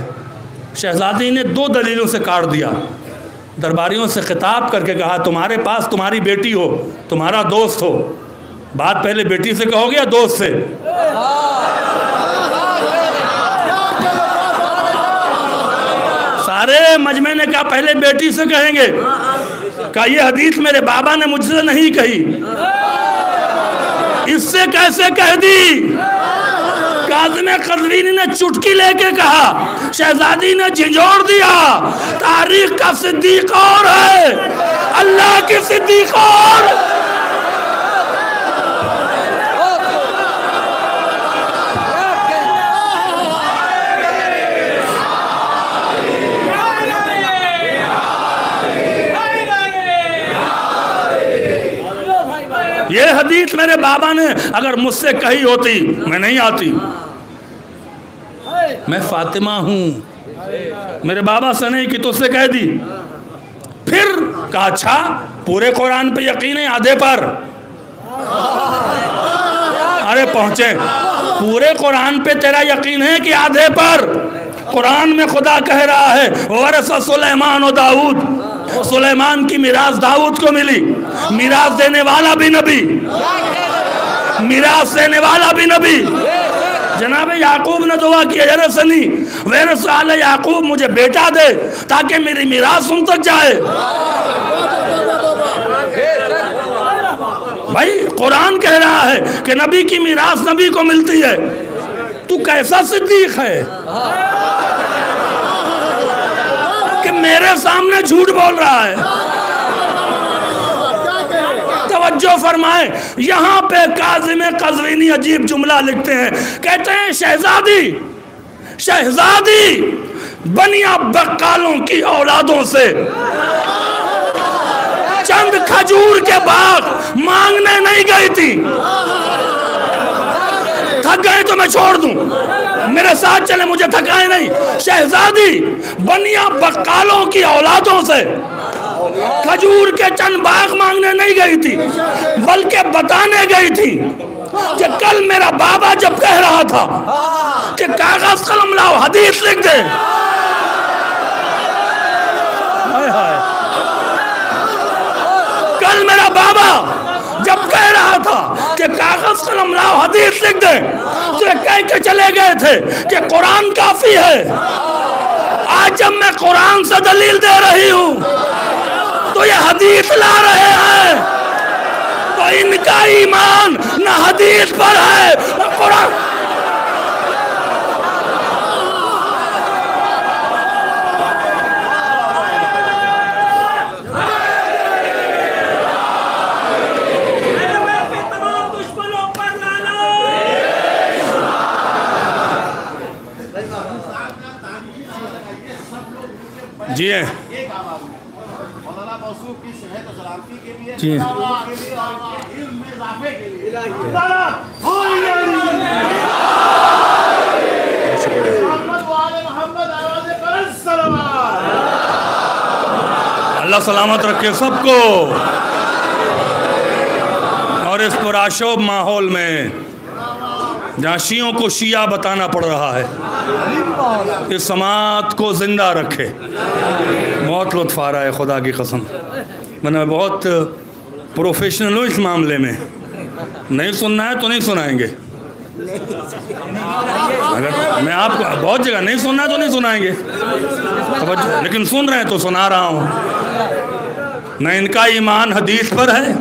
शहजादी ने 2 दलीलों से काट दिया। दरबारियों से खिताब करके कहा तुम्हारे पास तुम्हारी बेटी हो, तुम्हारा दोस्त हो, बात पहले बेटी से कहोगे या दोस्त से? सारे मजमे ने कहा पहले बेटी से कहेंगे। कहा ये हदीस मेरे बाबा ने मुझसे नहीं कही, इससे कैसे कह दी? काज़िम क़ज़वीनी ने चुटकी लेके कहा, शहजादी ने झिझोड़ दिया। तारीख का सिद्दीक और है, अल्लाह की सिद्दीक और। ये हदीस मेरे बाबा ने अगर मुझसे कही होती, मैं नहीं आती। मैं फातिमा हूँ, मेरे बाबा से नहीं कि तुझसे कह दी। फिर कहा अच्छा पूरे कुरान पे यकीन है आधे पर? अरे पहुँचे, पूरे कुरान पे तेरा यकीन है कि आधे पर? कुरान में खुदा कह रहा है वरसा सुलेमान और दाऊद, सुलेमान की मिरास दाऊद को मिली। मिरास देने वाला भी नबी, मिरास देने वाला भी नबी। जनाब याकूब ने दुआ की अरे सनी वेरे साल याकूब मुझे बेटा दे ताकि मेरी मिरास उन तक जाए। भाई कुरान कह रहा है कि नबी की मिरास नबी को मिलती है। तू कैसा सिद्दीक है कि मेरे सामने झूठ बोल रहा है? तवज्जो फरमाए, यहाँ पे काज़िम क़ज़वीनी अजीब जुमला लिखते हैं, कहते हैं शहजादी शहजादी बनिया बक्कालों की औलादों से चंद खजूर के बाग मांगने नहीं गई थी। थक गए तो मैं छोड़ दूं, मेरे साथ चले, मुझे थकाए नहीं। शहजादी बनिया बक्कालों की औलादों से खजूर के चंद बाग मांगने नहीं गई थी, बल्कि बताने गई थी कि कल मेरा बाबा जब कह रहा था कि कागज कलम लाओ, हदीस लिख दे, कल मेरा बाबा जब कह रहा था कि कागज कलम लाओ, हदीस लिख दे, तो कह के चले गए थे कि कुरान काफी है। आज जब मैं कुरान से दलील दे रही हूं तो ये हदीस ला रहे हैं, तो इनका ईमान न हदीस पर है न कुरान। जी है जी अल्लाह सलामत रखे सबको। और इस पुराशोभ माहौल में जहाँ शियों को शिया बताना पड़ रहा है, इस समात को जिंदा रखे। बहुत लुत्फ आ रहा है, खुदा की कसम। मैंने बहुत प्रोफेशनल हूँ इस मामले में। नहीं सुनना है तो नहीं सुनाएंगे, अगर मैं आपको बहुत जगह नहीं सुनना है तो नहीं सुनाएंगे, लेकिन सुन रहे हैं तो सुना रहा हूँ। न इनका ईमान हदीस पर है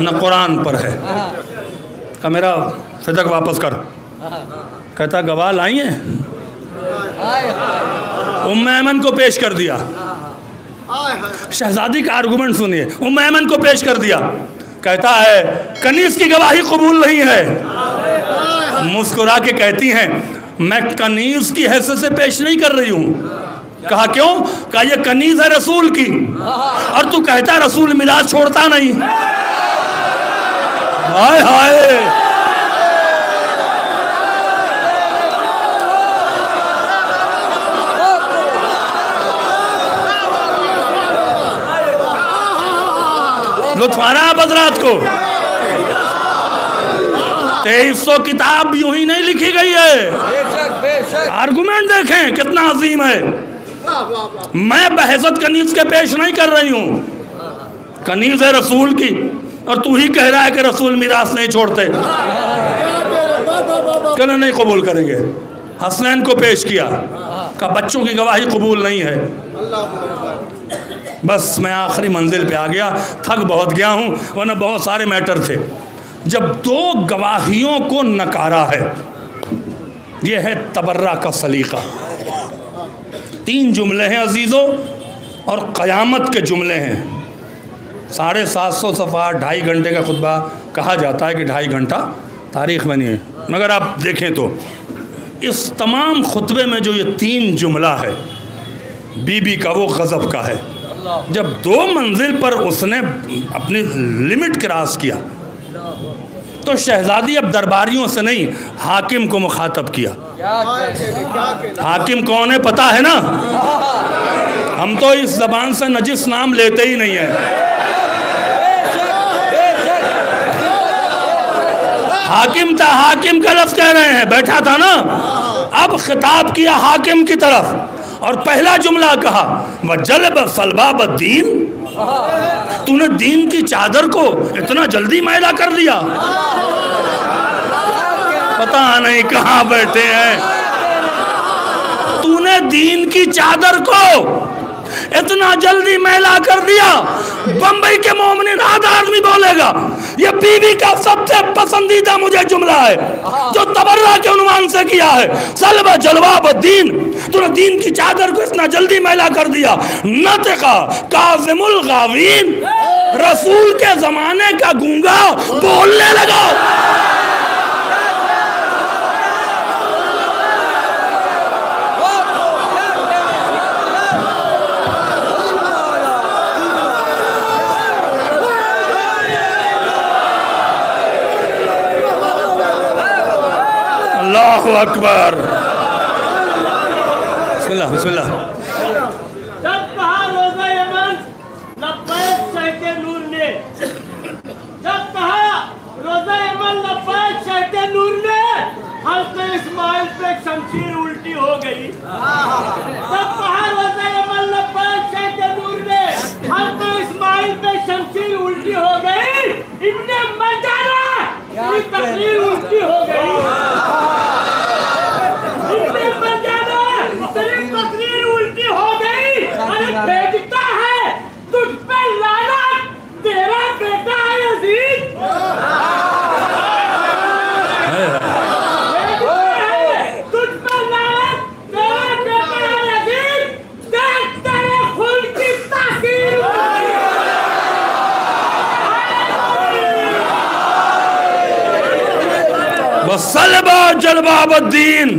न कुरान पर है। का मेरा सदक वापस कर, कहता गवाह लाई है, उम्मे ऐमन को पेश कर दिया। शहजादी का आर्गुमेंट सुनिए, उम्मे ऐमन को पेश कर दिया। कहता है कनीज की गवाही कबूल नहीं है। मुस्कुरा के कहती हैं मैं कनीज की हैसियत से पेश नहीं कर रही हूँ। कहा क्यों? कहा ये कनीज है रसूल की, और तू कहता है रसूल मिलाद छोड़ता नहीं। हाय हाय, लुत्फ आ रहा है हज़रात को। 2300 किताब यूं ही नहीं लिखी गई है। आर्गुमेंट देखें कितना अजीम है। मैं बहसत कनीज के पेश नहीं कर रही हूँ, कनीज है रसूल की, और तू ही कह रहा है कि रसूल मिरास नहीं छोड़ते। कहना नहीं कबूल करेंगे। हसनैन को पेश किया, का बच्चों की गवाही कबूल नहीं है। बस मैं आखिरी मंजिल पे आ गया, थक बहुत गया हूँ, वरना बहुत सारे मैटर थे। जब दो गवाहियों को नकारा है, ये है तबर्रा का सलीका। 3 जुमले हैं अजीज़ों, और क़यामत के जुमले हैं। 750 सफ़ा, 2.5 घंटे का खुतबा कहा जाता है कि 2.5 घंटा तारीख़ में नहीं है, मगर आप देखें तो इस तमाम खुतबे में जो ये 3 जुमला है बीबी का, वो गज़ब का है। जब 2 मंजिल पर उसने अपनी लिमिट क्रॉस किया तो शहजादी अब दरबारियों से नहीं, हाकिम को मुखातब किया। हाकिम कौन है पता है ना? हम तो इस ज़बान से नजिस नाम लेते ही नहीं है। हाकिम था, हाकिम का लफ्ज़ कह रहे हैं, बैठा था ना। अब खिताब किया हाकिम की तरफ, और पहला जुमला कहा वजलब सलबाब दीन, तूने दीन की चादर को इतना जल्दी मैला कर दिया। पता नहीं कहाँ बैठे हैं। तूने दीन की चादर को इतना जल्दी मैला कर दिया। बंबई के मोमिन आधा आदमी बोलेगा ये बीवी का सबसे पसंदीदा मुझे जुमला है जो तबर्रा के उन्वान से किया है। सलबा जलवाब दीन, तूने दीन की चादर को इतना जल्दी मैला कर दिया। नतका काज़िमुल गावीन, रसूल के जमाने का गूंगा बोलने लगा। अल्लाहु अकबर। बिस्मिल्लाह बिस्मिल्लाह। जब कहा रोज़ा यमन शमशीर उल्टी हो गई। तब कहा हमको इस्माइल पे शमशीर उल्टी हो गई, इतने मर जाना, तकरीर उल्टी हो गई, इतने मर जाना, तेरी तकरीर उल्टी हो गई। अरे भेजता है तुझ पे लानत, तेरा बेटा है यजीद, तुझ पे लानत, तेरा बेटा है यजीद, देख तेरे खून की तासीर। वसलबा जलबाबुद्दीन।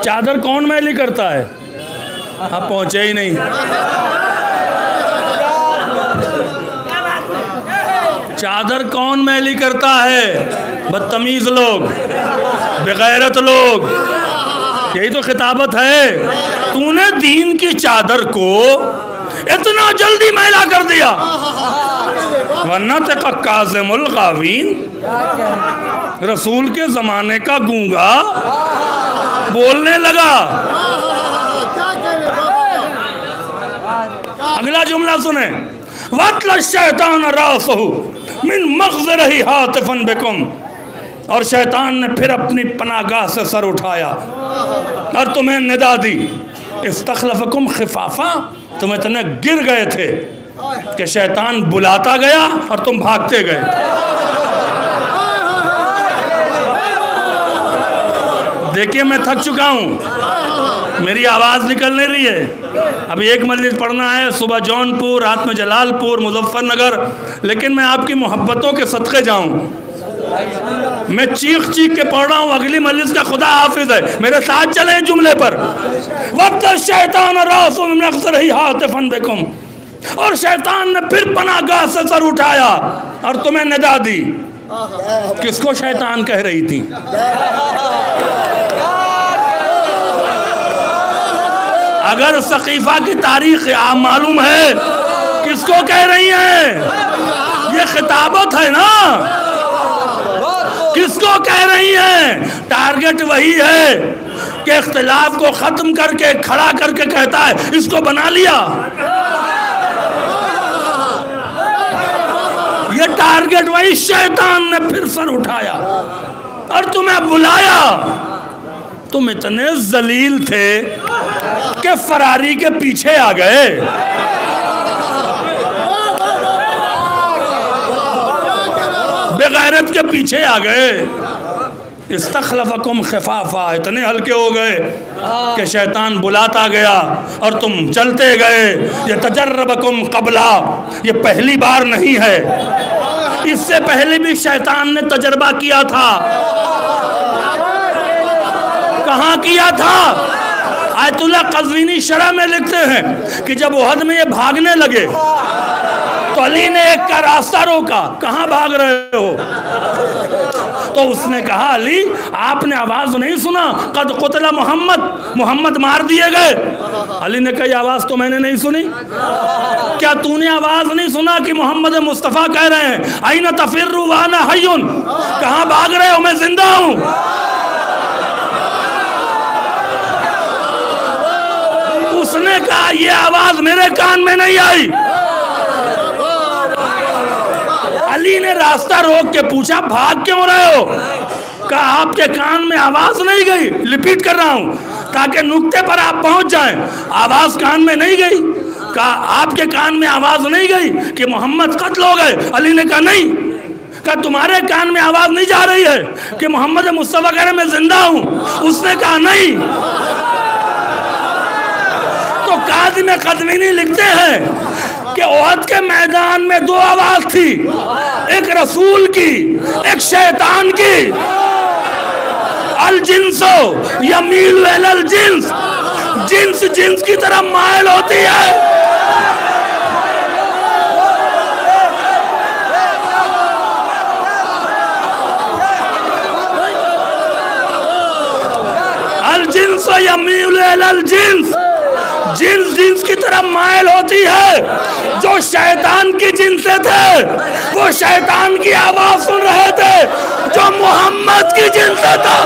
चादर कौन मैली करता है? आप पहुंचे ही नहीं। चादर कौन मैली करता है? बदतमीज लोग, बेगैरत लोग। यही तो खिताबत है। तूने दीन की चादर को इतना जल्दी मैला कर दिया, वरना तक काज़िमुल गावीन, रसूल के जमाने का गूंगा बोलने लगा। अगला जुमला सुने, वतल शैतान रासहु मिन मग़ज़रिही हातिफन बिकुम, और शैतान ने फिर अपनी पनागाह से सर उठाया और तुम्हें निदा दी। इस्तखलफकुम खिफाफा, तुम इतने गिर गए थे कि शैतान बुलाता गया और तुम भागते गए। देखिए मैं थक चुका हूँ, मेरी आवाज़ निकल नहीं रही है। अभी एक मजलिस पढ़ना है, सुबह जौनपुर, रात में जलालपुर, मुजफ्फरनगर, लेकिन मैं आपकी मोहब्बतों के सदक़े जाऊँ। मैं चीख चीख के पढ़ रहा हूँ, अगली मजलिस का खुदा हाफिज है, मेरे साथ चले जुमले पर। वक्त शैतान रासुम मिन मग़ज़रिही हातिफन बिकुम, और शैतान ने फिर पनागाह से सर उठाया और तुम्हें निदा दी। किसको शैतान कह रही थी? अगर सकीफा की तारीख आप मालूम है, किसको कह रही हैं? ये खिताबत है ना, किसको कह रही हैं? टारगेट वही है कि इख्तिलाफ को खत्म करके खड़ा करके कहता है इसको बना लिया। ये टारगेट वही। शैतान ने फिर सर उठाया और तुम्हें बुलाया। तुम इतने जलील थे कि फरारी के पीछे आ गए। बेगैरत के पीछे आ गए। इस्तखलफकुम खिफाफा, इतने हल्के हो गए कि शैतान बुलाता गया और तुम चलते गए। ये तजर्रबकुम कबला, ये पहली बार नहीं है, इससे पहले भी शैतान ने तजर्बा किया था। कहाँ किया था? आयतुल्लाह कज़वीनी शरह में लिखते हैं कि जब उहद में ये भागने लगे तो अली ने एक का रास्ता रोका, कहाँ भाग रहे हो? तो उसने कहा, अली आपने आवाज नहीं सुना? कद क़ुतिला मोहम्मद, मोहम्मद मार दिए गए। अली ने कही आवाज तो मैंने नहीं सुनी। क्या तूने आवाज नहीं सुना कि मोहम्मद मुस्तफ़ा कह रहे हैं आइना तफिर्रु व अना हय्युन, कहाँ भाग रहे हो, मैं जिंदा हूं। उसने कहा ये आवाज मेरे कान में नहीं आई। अली ने रास्ता रोक के पूछा भाग क्यों रहे हो? कहा आपके कान में आवाज नहीं गई। रिपीट कर रहा हूं ताकि नुक्ते पर आप पहुंच जाएं। आवाज कान में नहीं गई। कहा आपके कान में आवाज नहीं गई कि मोहम्मद कत्ल हो गए? अली ने कहा नहीं। कहा तुम्हारे कान में आवाज नहीं जा रही है कि मोहम्मद मुस्तफा कह रहे मैं जिंदा हूं? उसने कहा नहीं। तो काज़िम क़ज़वीनी लिखते हैं कि उहद के मैदान में दो आवाज थी, एक रसूल की, एक शैतान की। अल जिन्सो यमील अल जिन्स, जिन्स जिन्स की तरफ मायल होती है। अल जिन्सो यमील अल जिन्स, जिन्स जिन्स की तरफ माइल होती है। जो शैतान की जिनसे थे वो शैतान की आवाज सुन रहे थे, जो मोहम्मद की जिनसे था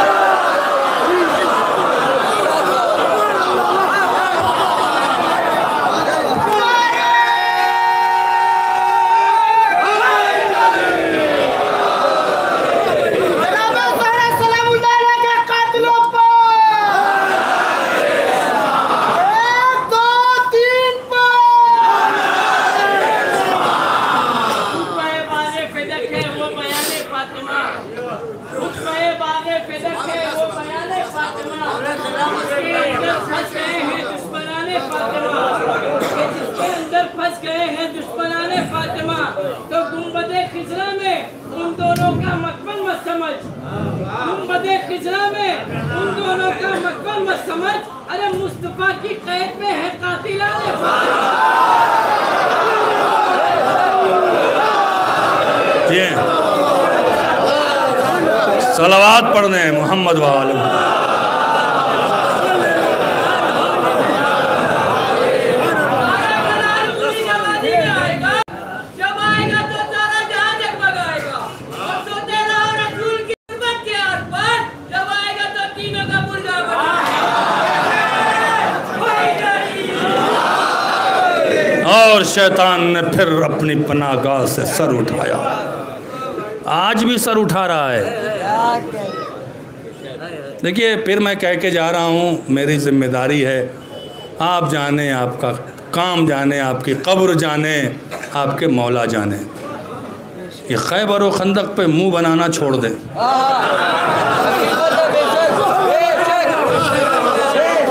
समझ। अरे मुस्तफा की कैद में है कातिलाने। ये सलावात पढ़ने मोहम्मद वाले। और शैतान ने फिर अपनी पनाहगाह से सर उठाया, आज भी सर उठा रहा है। देखिए, फिर मैं कह के जा रहा हूँ, मेरी जिम्मेदारी है, आप जाने, आपका काम जाने, आपकी कब्र जाने, आपके मौला जाने। ये खैबर और खंदक पे मुंह बनाना छोड़ दें।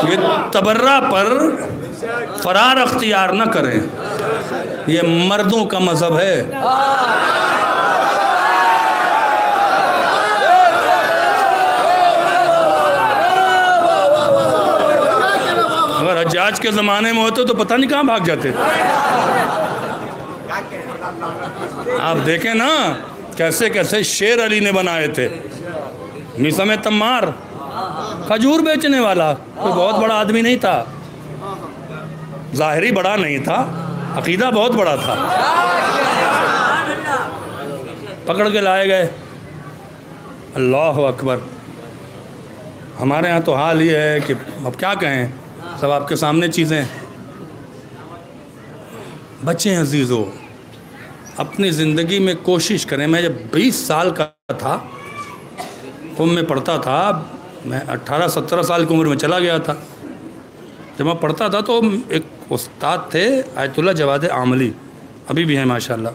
ये तबर्रा पर फरार अख्तियार न करें, ये मर्दों का मजहब है। अगर हज्जाज के ज़माने में होते तो पता नहीं कहाँ भाग जाते। आप देखें ना कैसे कैसे शेर अली ने बनाए थे। मिसा में तम्मार खजूर बेचने वाला, कोई बहुत बड़ा आदमी नहीं था, ज़ाहिरी बड़ा नहीं था, अकीदा बहुत बड़ा था। पकड़ के लाए गए। अल्लाह अकबर। हमारे यहाँ तो हाल ये है कि अब क्या कहें, सब आपके सामने चीज़ें। बच्चे अजीज़ों, अपनी ज़िंदगी में कोशिश करें। मैं जब 20 साल का था, कुम में पढ़ता था, मैं 18-17 साल की उम्र में चला गया था। जब मैं पढ़ता था तो एक उस्ताद थे आयतुल्लाह जवाद आमली, अभी भी हैं माशाल्लाह।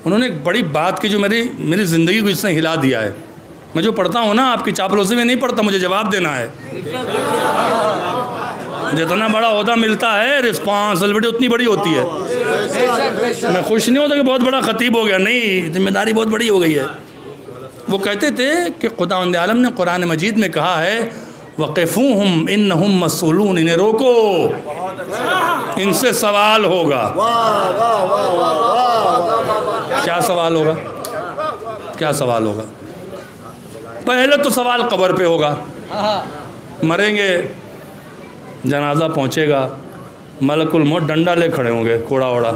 उन्होंने एक बड़ी बात की जो मेरी ज़िंदगी को इसने हिला दिया है। मैं जो पढ़ता हूँ ना, आपकी चापलूसी में नहीं पढ़ता, मुझे जवाब देना है। जितना बड़ा ओहदा मिलता है, रिस्पॉन्सिबिलिटी उतनी बड़ी होती है। मैं खुश नहीं होता कि बहुत बड़ा खतीब हो गया, नहीं, जिम्मेदारी बहुत बड़ी हो गई है। वो कहते थे कि खुदावंद आलम ने कुरान मजीद में कहा है, वक़िफ़ूहुम इन्नहुम मसऊलून, इन्हें रोको, इनसे सवाल होगा। क्या सवाल होगा? क्या सवाल होगा? पहले तो सवाल कब्र पे होगा। मरेंगे, जनाजा पहुंचेगा, मलकुल मौत डंडा ले खड़े होंगे, कोड़ा ओड़ा,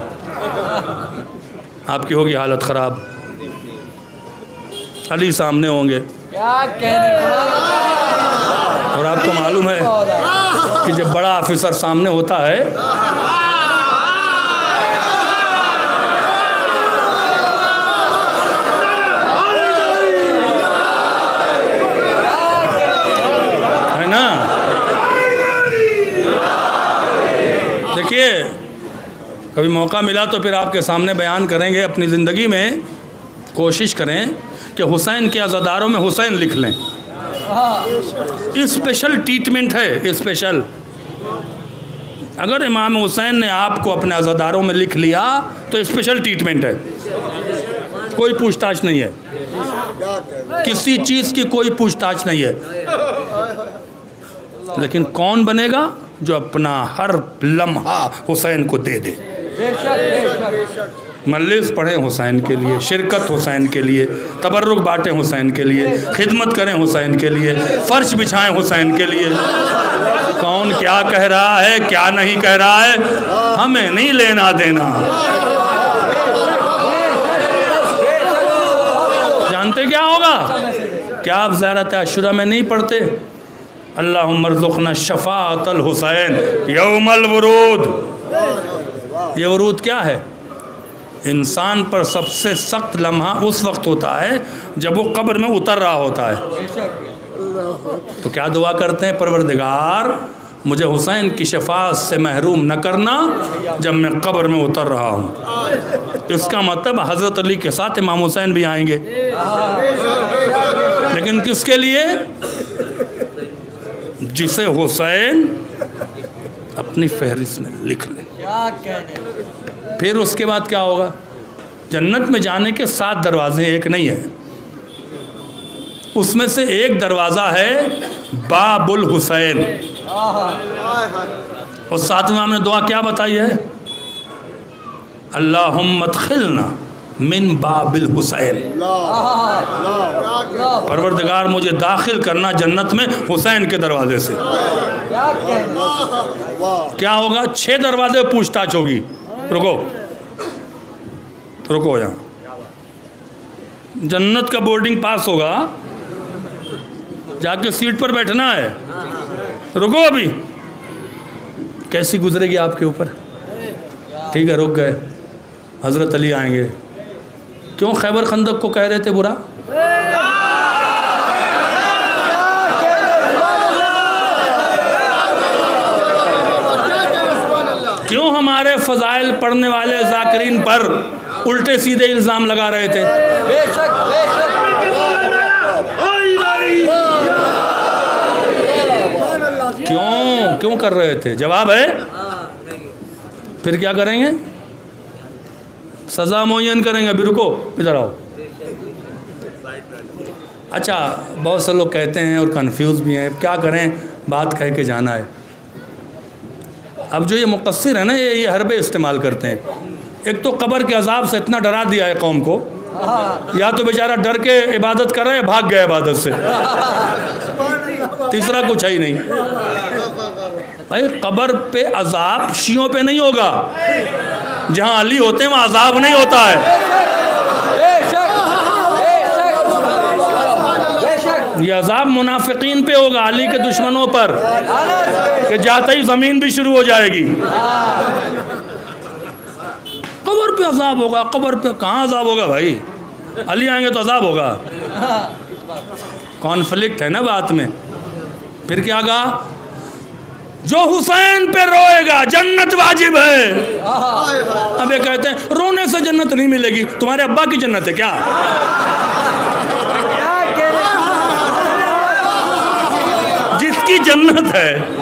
आपकी होगी हालत ख़राब। अली सामने होंगे। और आपको मालूम है कि जब बड़ा ऑफिसर सामने होता है ना, देखिए, कभी मौका मिला तो फिर आपके सामने बयान करेंगे। अपनी ज़िंदगी में कोशिश करें कि हुसैन के अज़ादारों में हुसैन लिख लें। स्पेशल ट्रीटमेंट है, स्पेशल। अगर इमाम हुसैन ने आपको अपने अज़ादारों में लिख लिया तो स्पेशल ट्रीटमेंट है, कोई पूछताछ नहीं है, किसी चीज़ की कोई पूछताछ नहीं है। लेकिन कौन बनेगा? जो अपना हर लम्हा हुसैन को दे दे। मजलिस पढ़ें हुसैन के लिए, शिरकत हुसैन के लिए, तबर्रुक बांटें हुसैन के लिए, खिदमत करें हुसैन के लिए, फ़र्श बिछाएं हुसैन के लिए। कौन क्या कह रहा है क्या नहीं कह रहा है हमें नहीं लेना देना। जानते क्या होगा? क्या आप ज़ियारत अशुरा में नहीं पढ़ते अल्लाहुम्मा रज़ुक़ना शफ़ाअतल हुसैन यौमल वुरूद? ये वरूद क्या है? इंसान पर सबसे सख्त लम्हा उस वक्त होता है जब वो कब्र में उतर रहा होता है। तो क्या दुआ करते हैं? परवरदिगार मुझे हुसैन की शफाअत से महरूम न करना जब मैं कब्र में उतर रहा हूँ। इसका मतलब हज़रत अली के साथ इमाम हुसैन भी आएंगे, लेकिन किसके लिए? जिसे हुसैन अपनी फहरिस्त में लिख ले। फिर उसके बाद क्या होगा? जन्नत में जाने के 7 दरवाजे, एक नहीं है। उसमें से एक दरवाज़ा है बाबुल हुसैन। और साथ में हमने दुआ क्या बताई है? अल्लाहुम्मा अदखिलना मिन बाबिल हुसैन। परवरदिगार मुझे दाखिल करना जन्नत में हुसैन के दरवाजे से। क्या होगा? 6 दरवाजे पूछताछ होगी। रुको यहाँ, जन्नत का बोर्डिंग पास होगा, जाके सीट पर बैठना है। रुको अभी, कैसी गुजरेगी आपके ऊपर? ठीक है, रुक गए। हजरत अली आएंगे। क्यों खैबर खंदक को कह रहे थे बुरा? क्यों हमारे फजाइल पढ़ने वाले जाकिरीन पर उल्टे सीधे इल्ज़ाम लगा रहे थे? क्यों कर रहे थे? जवाब है। फिर क्या करेंगे? सज़ा मुअय्यन करेंगे। अभी रुको, इधर आओ। अच्छा, बहुत से लोग कहते हैं और कंफ्यूज भी हैं, क्या करें, बात कह के जाना है। अब जो ये मुक़स्सिर है ना, ये हरबे इस्तेमाल करते हैं। एक तो कब्र के अजाब से इतना डरा दिया है कौम को, या तो बेचारा डर के इबादत कर रहा है, भाग गया इबादत से, तीसरा कुछ है ही नहीं। भाई कब्र पे अजाब शियों पे नहीं होगा, जहाँ अली होते हैं वहाँ अजाब नहीं होता है। ये अजाब मुनाफिकीन पे होगा, अली के दुश्मनों पर, कि जाते ही ज़मीन भी शुरू हो जाएगी। कब्र पे अजाब होगा? कब्र पे कहाँ अजाब होगा भाई? अली आएंगे तो अजाब होगा। कॉन्फ्लिक्ट है ना बात में। फिर क्या कहा? जो हुसैन पे रोएगा जन्नत वाजिब है। अब ये कहते हैं रोने से जन्नत नहीं मिलेगी। तुम्हारे अब्बा की जन्नत है क्या? जिसकी जन्नत है।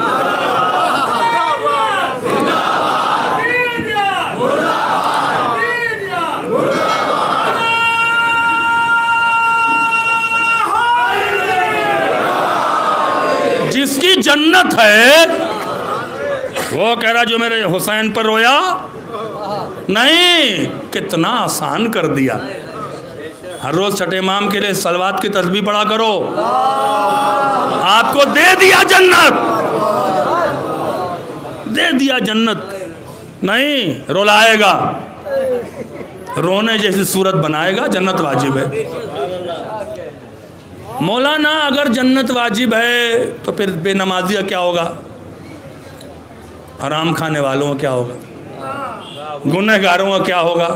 जिसकी जन्नत है वो कह रहा जो मेरे हुसैन पर रोया नहीं। कितना आसान कर दिया। हर रोज छठे इमाम के लिए सलवात की तस्बीह पढ़ा करो, आपको दे दिया जन्नत, दे दिया जन्नत। नहीं रुलाएगा, रोने जैसी सूरत बनाएगा, जन्नत वाजिब है। मौलाना अगर जन्नत वाजिब है तो फिर बेनमाजी का क्या होगा? हराम खाने वालों का क्या होगा? गुनहगारों का क्या होगा?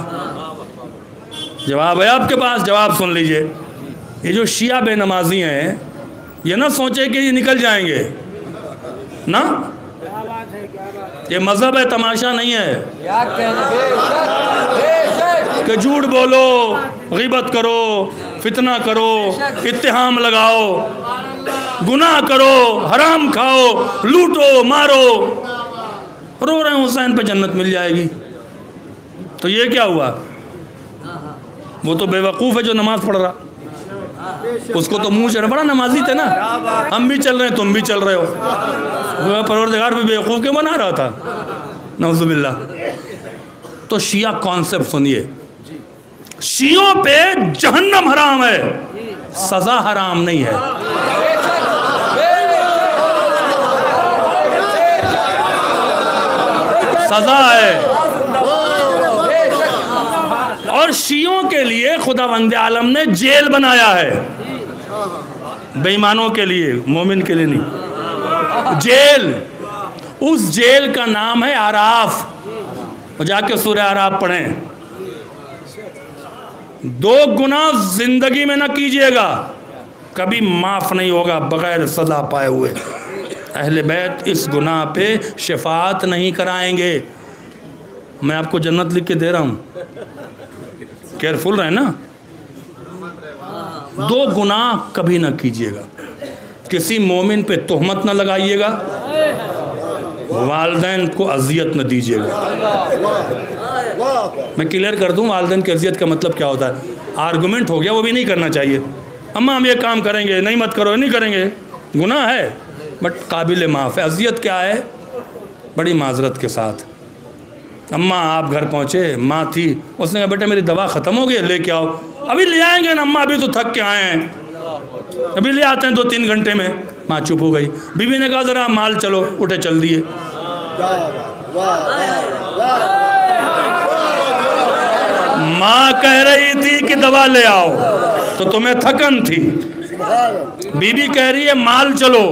जवाब है आपके पास, जवाब सुन लीजिए। ये जो शिया बेनमाजी हैं, ये ना सोचे कि ये निकल जाएंगे ना, ये मजहब है, तमाशा नहीं है कि झूठ बोलो, ग़ीबत करो, फितना करो, इत्तिहाम लगाओ, गुनाह करो, हराम खाओ, लूटो मारो, रो रहे हैं हुसैन पे जन्नत मिल जाएगी। तो ये क्या हुआ? वो तो बेवकूफ़ है जो नमाज पढ़ रहा, उसको तो मुँह चढ़, बड़ा नमाजी थे ना, हम भी चल रहे हैं तुम भी चल रहे हो। परवरदिगार भी बेवकूफ़ क्यों बना रहा था? नऊज़ुबिल्लाह। तो शिया कॉन्सेप्ट सुनिए, शियों पे जहन्नम हराम है, सजा हराम नहीं है। सजा है। और शियों के लिए खुदावंद आलम ने जेल बनाया है, बेईमानों के लिए, मोमिन के लिए नहीं। जेल, उस जेल का नाम है आराफ। जाके सूरह आराफ पढ़ें। 2 गुना जिंदगी में ना कीजिएगा, कभी माफ नहीं होगा बगैर सजा पाए हुए। अहले बैत इस गुनाह पे शफाअत नहीं कराएंगे। मैं आपको जन्नत लिख के दे रहा हूँ, केयरफुल रहे ना। 2 गुनाह कभी ना कीजिएगा, किसी मोमिन पे तोहमत ना लगाइएगा, वालिदैन को अजियत न दीजिएगा। मैं क्लियर कर दूं वालिदैन की अजियत का मतलब क्या होता है। आर्गुमेंट हो गया, वो भी नहीं करना चाहिए। अम्मा हम ये काम करेंगे, नहीं मत करो, नहीं करेंगे, गुनाह है बट काबिल माफ़ है। अजियत क्या है, बड़ी माजरत के साथ। अम्मा आप घर पहुँचे, माँ थी, उसने कहा बेटा मेरी दवा ख़त्म हो गई, लेके आओ। अभी ले आएंगे ना अम्मा, अभी तो थक के आए हैं, अभी ले आते हैं 2-3 घंटे में। माँ चुप हो गई। बीवी ने कहा ज़रा माल चलो, उठे चल दिए। माँ कह रही थी कि दवा ले आओ, तो तुम्हें थकन थी। बीवी कह रही है माल चलो,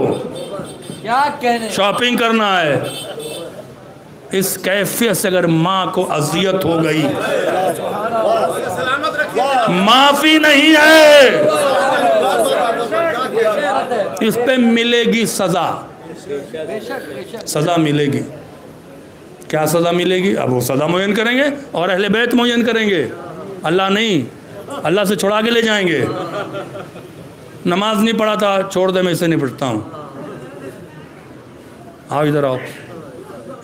क्या कहने, शॉपिंग करना है। इस कैफियत से अगर माँ को अजियत हो गई, माफी नहीं है, इस पे मिलेगी सजा। सजा मिलेगी। क्या सजा मिलेगी? अब वो सजा मुयन करेंगे और अहले बैत मुयन करेंगे, अल्लाह नहीं। अल्लाह से छुड़ा के ले जाएंगे। नमाज नहीं पढ़ा था, छोड़ दे, मैं इसे नहीं पढ़ता हूँ। आओ इधर आओ,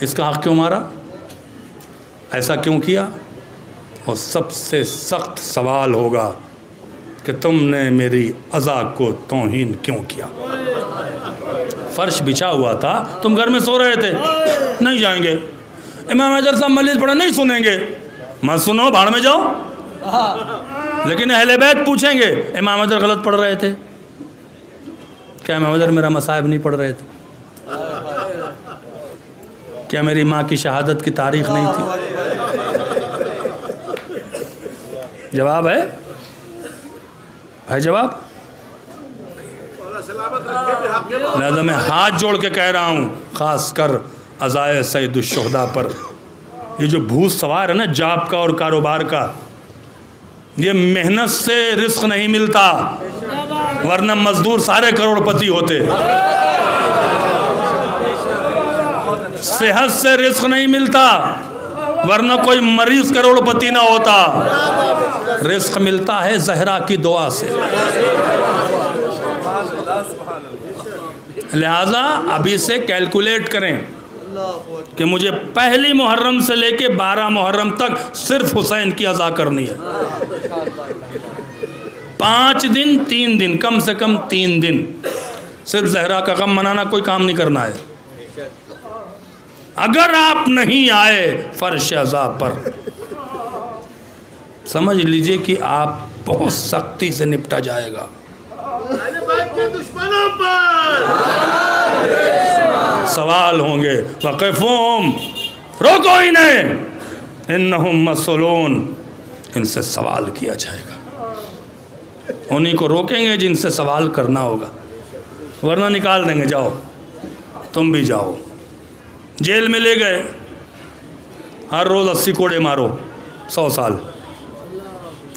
इसका हक क्यों मारा, ऐसा क्यों किया? और सबसे सख्त सवाल होगा कि तुमने मेरी अज़ा को तौहीन क्यों किया। फर्श बिछा हुआ था, तुम घर में सो रहे थे, नहीं जाएंगे। इमाम अजहर साहब मजलिस पढ़ा, नहीं सुनेंगे, मत सुनो, भाड़ में जाओ। लेकिन अहले बैत पूछेंगे इमाम अजहर गलत पढ़ रहे थे क्या? इमाम अजहर मेरा मसाहिब नहीं पढ़ रहे थे क्या? मेरी माँ की शहादत की तारीख नहीं थी? जवाब है जवाब। लिहाजा मैं हाथ जोड़ के कह रहा हूँ, खास कर अज़ाए सैयदुश्शुहदा पर, ये जो भूत सवार है ना जॉब का और कारोबार का, ये मेहनत से रिस्क नहीं मिलता, वरना मजदूर सारे करोड़पति होते। सेहत से रिस्क नहीं मिलता, वरना कोई मरीज करोड़पति ना होता। रिस्क मिलता है ज़हरा की दुआ से। लिहाजा अभी से कैलकुलेट करें कि मुझे पहली मुहर्रम से लेके 12 मुहर्रम तक सिर्फ हुसैन की अज़ा करनी है। 5 दिन 3 दिन, कम से कम 3 दिन सिर्फ ज़हरा का गम मनाना, कोई काम नहीं करना है। अगर आप नहीं आए फर्श अज़ा पर, समझ लीजिए कि आप बहुत सख्ती से निपटा जाएगा। दुश्मनों पर सवाल होंगे, वक़िफ़ुहुम, रोको इन्हें, इन्नहुम मसऊलून, इनसे सवाल किया जाएगा। उन्हीं को रोकेंगे जिनसे सवाल करना होगा, वरना निकाल देंगे, जाओ तुम भी जाओ। जेल में ले गए, हर रोज़ 80 कोड़े मारो, 100 साल।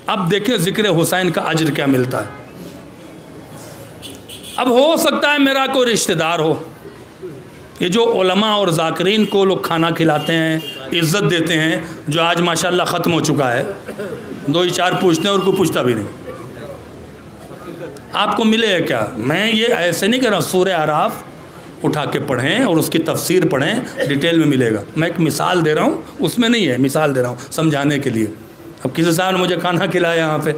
अब देखिए ज़िक्र हुसैन का अज्र क्या मिलता है। अब हो सकता है मेरा कोई रिश्तेदार हो, ये जो उलमा और ज़ाकिरीन को लोग खाना खिलाते हैं, इज़्ज़त देते हैं, जो आज माशाल्लाह ख़त्म हो चुका है, 2 ही 4 पूछते हैं और कोई पूछता भी नहीं। आपको मिले है क्या? मैं ये ऐसे नहीं कह रहा, सूरह आराफ उठा के पढ़ें और उसकी तफसीर पढ़ें, डिटेल में मिलेगा। मैं एक मिसाल दे रहा हूँ, उसमें नहीं है, मिसाल दे रहा हूँ समझाने के लिए। अब किसी साहब ने मुझे खाना खिलाया यहाँ पे,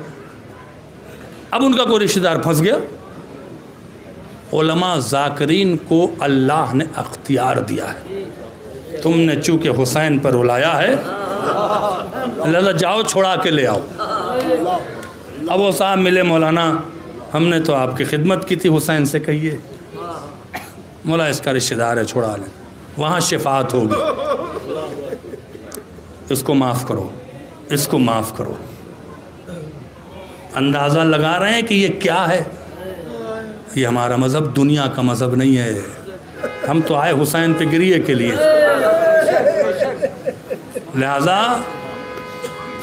अब उनका कोई रिश्तेदार फंस गया। उलमा ज़ाकिरीन को अल्लाह ने अख्तियार दिया है, तुमने चूँकि हुसैन पर रुलाया है लिहाजा जाओ छोड़ा के ले आओ। अब वो साहब मिले, मौलाना हमने तो आपकी खिदमत की थी, हुसैन से कहिए। मौला इसका रिश्तेदार है, छोड़ा लें, वहाँ शिफात होगी, इसको माफ़ करो, इसको माफ़ करो। अंदाज़ा लगा रहे हैं कि ये क्या है? ये हमारा मज़हब दुनिया का मज़हब नहीं है। हम तो आए हुसैन पे गिरिए के लिए। लिहाजा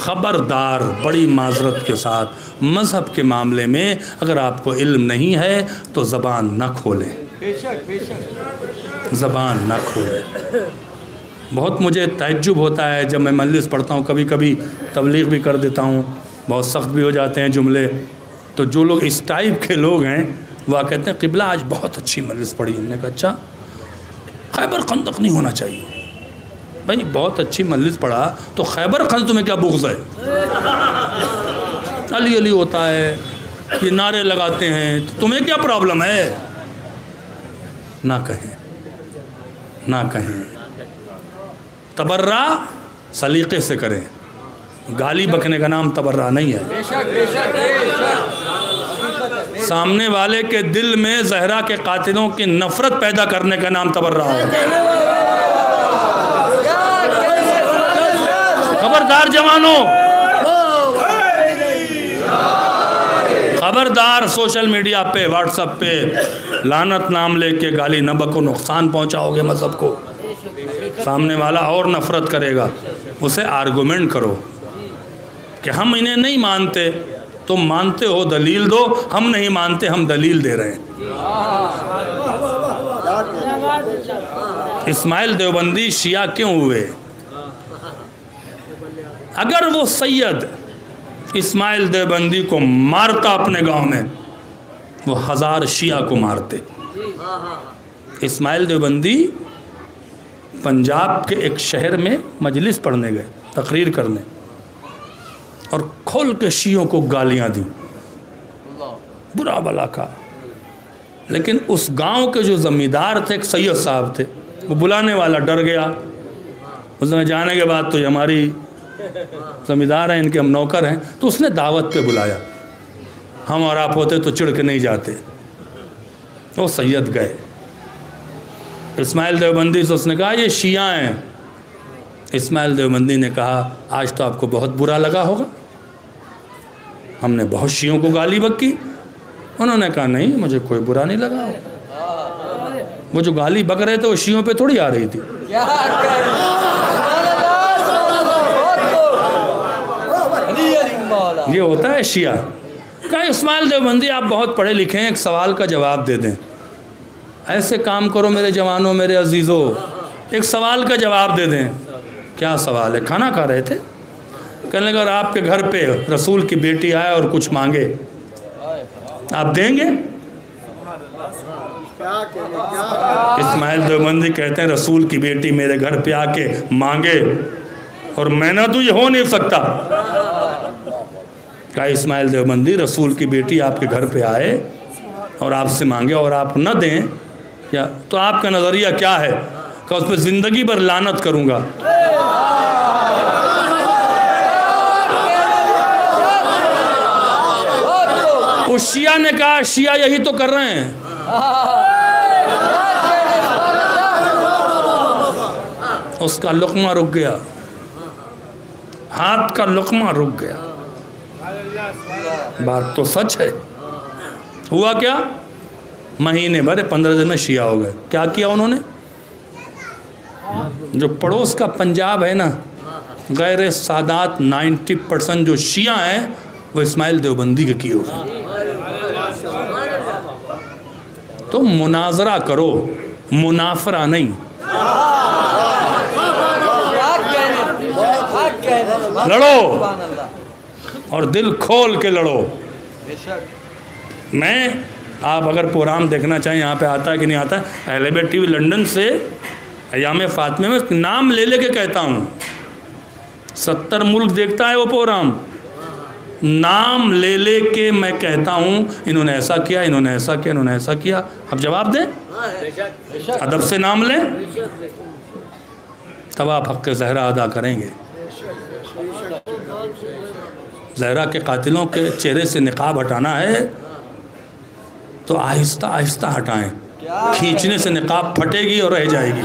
ख़बरदार, बड़ी माजरत के साथ मज़हब के मामले में अगर आपको इल्म नहीं है तो ज़बान न खोलें, ज़बान न खोलें। बहुत मुझे तअज्जुब होता है जब मैं मजलिस पढ़ता हूँ, कभी कभी तबलीग भी कर देता हूँ, बहुत सख्त भी हो जाते हैं जुमले, तो जो लोग इस टाइप के लोग हैं वह कहते हैं क़िबला आज बहुत अच्छी मजलिस पढ़ी। हमने कहा अच्छा, खैबर खंदक नहीं होना चाहिए भाई, बहुत अच्छी मजलिस पढ़ा तो खैबर खंदक में क्या बुग़्ज़ है? अली अली होता है, ये नारे लगाते हैं, तो तुम्हें क्या प्रॉब्लम है? ना कहें, ना कहें। तबर्रा सलीक़े से करें, गाली बकने का नाम तबर्रा नहीं है। सामने वाले के दिल में ज़हरा के कातिलों की नफ़रत पैदा करने का नाम तबर्रा है। खबरदार जवानों, खबरदार सोशल मीडिया पे, व्हाट्सएप पे लानत नाम लेके गाली न बको, नुकसान पहुंचाओगे मज़हब को। सामने वाला और नफ़रत करेगा, उसे आर्गुमेंट करो कि हम इन्हें नहीं मानते, तुम मानते हो दलील दो, हम नहीं मानते, हम दलील दे रहे हैं। इस्माइल देवबंदी शिया क्यों हुए? अगर वो सैयद इस्माइल देवबंदी को मारता अपने गांव में, वो 1000 शिया को मारते। इस्माइल देवबंदी पंजाब के एक शहर में मजलिस पढ़ने गए, तकरीर करने, और खोल के शियों को गालियां दी, बुरा भला का। लेकिन उस गांव के जो ज़मींदार थे, एक सैयद साहब थे, वो बुलाने वाला डर गया। उसने जाने के बाद तो ये हमारी ज़मींदार हैं, इनके हम नौकर हैं, तो उसने दावत पे बुलाया। हम और आप होते तो चिढ़ के नहीं जाते। वो सैयद गए इस्माइल देवबंदी से, उसने कहा ये शिया हैं। इस्माइल देवबंदी ने कहा आज तो आपको बहुत बुरा लगा होगा, हमने बहुत शियों को गाली बकी। उन्होंने कहा नहीं, मुझे कोई बुरा नहीं लगा, वो जो गाली बक रहे थे वो शियों पे थोड़ी आ रही थी। ये होता है शिया। कहा इस्माइल देवबंदी आप बहुत पढ़े लिखे हैं, एक सवाल का जवाब दे दें। ऐसे काम करो मेरे जवानों, मेरे अजीज़ों, एक सवाल का जवाब दे दें। क्या सवाल है? खाना खा रहे थे, कहने लगा अगर आपके घर पे रसूल की बेटी आए और कुछ मांगे, आप देंगे? इस्माइल देवबंदी कहते हैं रसूल की बेटी मेरे घर पे आके मांगे और मैं ना दूं, ये हो नहीं सकता। कहा इस्माइल देवबंदी रसूल की बेटी आपके घर पे आए और आपसे मांगे और आप न दें, या तो आपका नज़रिया क्या है? कहा उस पर ज़िंदगी भर लानत करूँगा। उस शिया ने कहा शिया यही तो कर रहे हैं। उसका लुक़मा रुक गया, हाथ का लुक़मा रुक गया। बात तो सच है। हुआ क्या? महीने भर 15 दिन में शिया हो गए। क्या किया उन्होंने? जो पड़ोस का पंजाब है ना, गैर सादात 90% जो शिया हैं वो इस्माइल देवबंदी के किए हुए। तो मुनाजरा करो, मुनाफरा नहीं। लड़ो और दिल खोल के लड़ो। मैं आप अगर प्रोग्राम देखना चाहें, यहाँ पे आता है कि नहीं आता है, अहले बैत टीवी लंदन से अयाम फातिमा में नाम ले लेके कहता हूँ, 70 मुल्क देखता है वो प्रोग्राम। नाम ले ले के मैं कहता हूँ इन्होंने ऐसा किया, इन्होंने ऐसा किया, इन्होंने ऐसा किया। अब जवाब दें, अदब से नाम लें, तब आप हक़ ज़हरा अदा करेंगे। जहरा के कातिलों के चेहरे से निकाब हटाना है तो आहिस्ता आहिस्ता हटाएं, खींचने से निकाब फटेगी और रह जाएगी।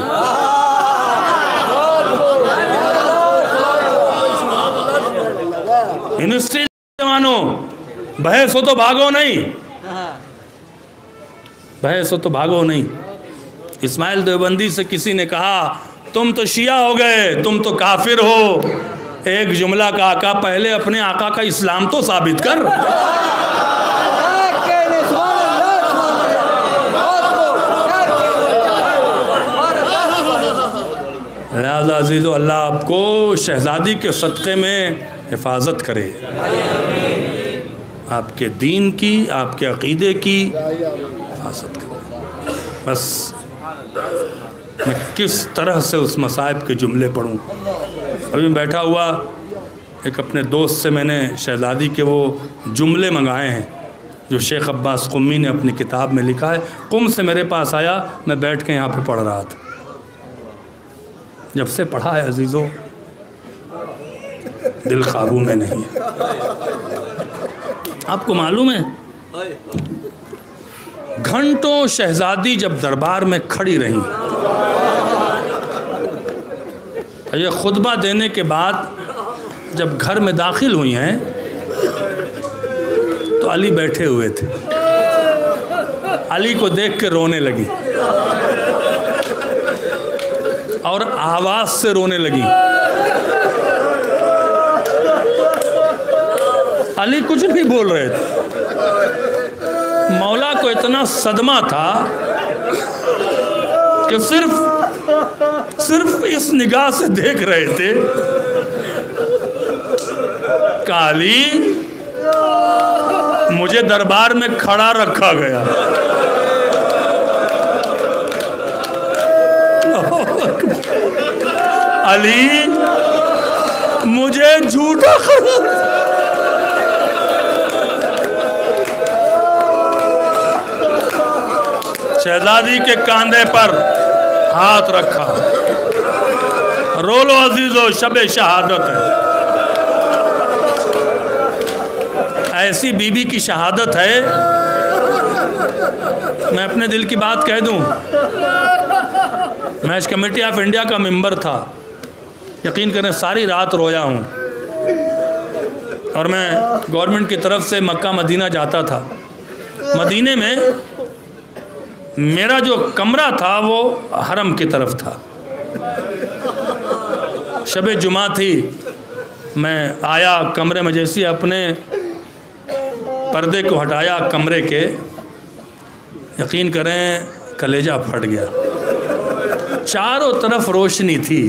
यूनिवर्सिटी जवानों, बहस हो तो भागो नहीं, बहस हो तो भागो नहीं। इस्माइल देवबंदी से किसी ने कहा तुम तो शिया हो गए, तुम तो काफिर हो। एक जुमला का आका, पहले अपने आका का इस्लाम तो साबित कर। लिहाजा अजीज़ो, अल्लाह आपको शहजादी के सदक़े में हिफाजत करे, आपके दीन की, आपके अक़ीदे की हिफाजत करे। बस मैं किस तरह से उस मसाइब के जुमले पढ़ूं। अभी बैठा हुआ एक अपने दोस्त से मैंने शहजादी के वो जुमले मंगाए हैं जो शेख अब्बास कुम्मी ने अपनी किताब में लिखा है। कुम से मेरे पास आया, मैं बैठ के यहाँ पे पढ़ रहा था। जब से पढ़ा है अजीज़ों, दिल काबू में नहीं है। आपको मालूम है, घंटों शहजादी जब दरबार में खड़ी रही, ये खुतबा देने के बाद जब घर में दाखिल हुई हैं तो अली बैठे हुए थे। अली को देख के रोने लगी और आवाज से रोने लगी। अली कुछ नहीं बोल रहे थे। मौला को इतना सदमा था कि सिर्फ इस निगाह से देख रहे थे। काली, मुझे दरबार में खड़ा रखा गया। अली, मुझे झूठा शहजादी के कांधे पर हाथ रखा। रो लो अजीजो, शबे शहादत है। ऐसी बीबी की शहादत है। मैं अपने दिल की बात कह दूं, मैच कमेटी ऑफ इंडिया का मेंबर था। यकीन करें सारी रात रोया हूं। और मैं गवर्नमेंट की तरफ से मक्का मदीना जाता था। मदीने में मेरा जो कमरा था वो हरम की तरफ था। शबे जुमा थी, मैं आया कमरे में, जैसे अपने पर्दे को हटाया कमरे के, यकीन करें कलेजा फट गया। चारों तरफ रोशनी थी,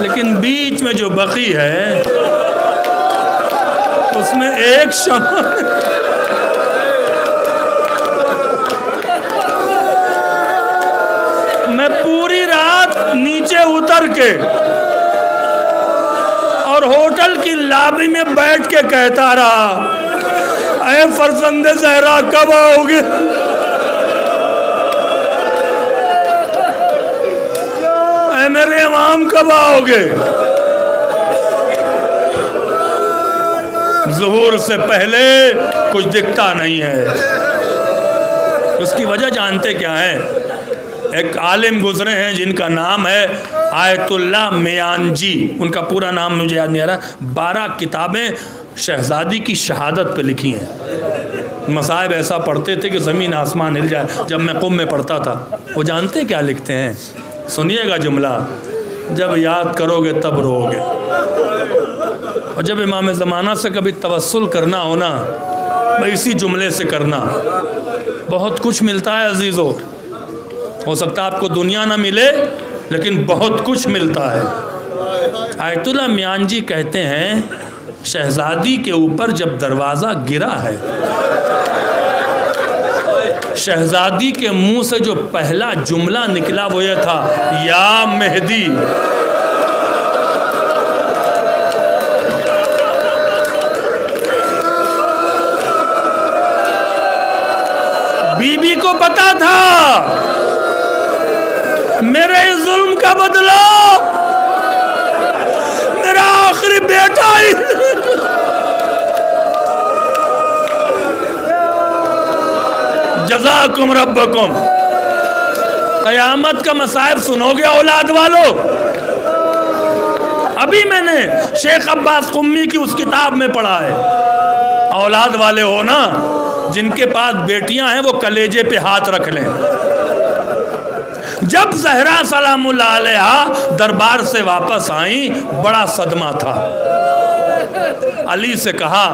लेकिन बीच में जो बकी है उसमें एक शम्मा। मैं पूरी रात नीचे उतर के और होटल की लॉबी में बैठ के कहता रहा, अरे फरजंदे ज़हरा कब आओगे? अरे मेरे इमाम कब आओगे? ज़ुहूर से पहले कुछ दिखता नहीं है। उसकी वजह जानते क्या है? एक आलिम गुजरे हैं जिनका नाम है आयतुल्लाह मियानजी। उनका पूरा नाम मुझे याद नहीं आ रहा। 12 किताबें शहजादी की शहादत पे लिखी हैं। मसाइब ऐसा पढ़ते थे कि ज़मीन आसमान हिल जाए। जब मैं कुम में पढ़ता था, वो जानते क्या लिखते हैं? सुनिएगा जुमला, जब याद करोगे तब रोओगे। और जब इमाम ज़माना से कभी तवस्सुल करना हो ना, भाई इसी जुमले से करना। बहुत कुछ मिलता है अजीज़ों। हो सकता है आपको दुनिया ना मिले, लेकिन बहुत कुछ मिलता है। आयतुल्लाह मियानजी कहते हैं, शहजादी के ऊपर जब दरवाज़ा गिरा है, शहजादी के मुंह से जो पहला जुमला निकला वो ये था, या मेहदी। बीबी को पता था मेरे जुल्म का बदला मेरा आखिरी बेटा ही। जज़ाकुम रब्बकुम। क़यामत का मसाइब सुनोगे औलाद वालों। अभी मैंने शेख अब्बास कुम्मी की उस किताब में पढ़ा है, औलाद वाले हो ना, जिनके पास बेटियां हैं वो कलेजे पे हाथ रख लें। जब ज़हरा सलामुल्लाह अलैहा दरबार से वापस आई, बड़ा सदमा था। अली से कहा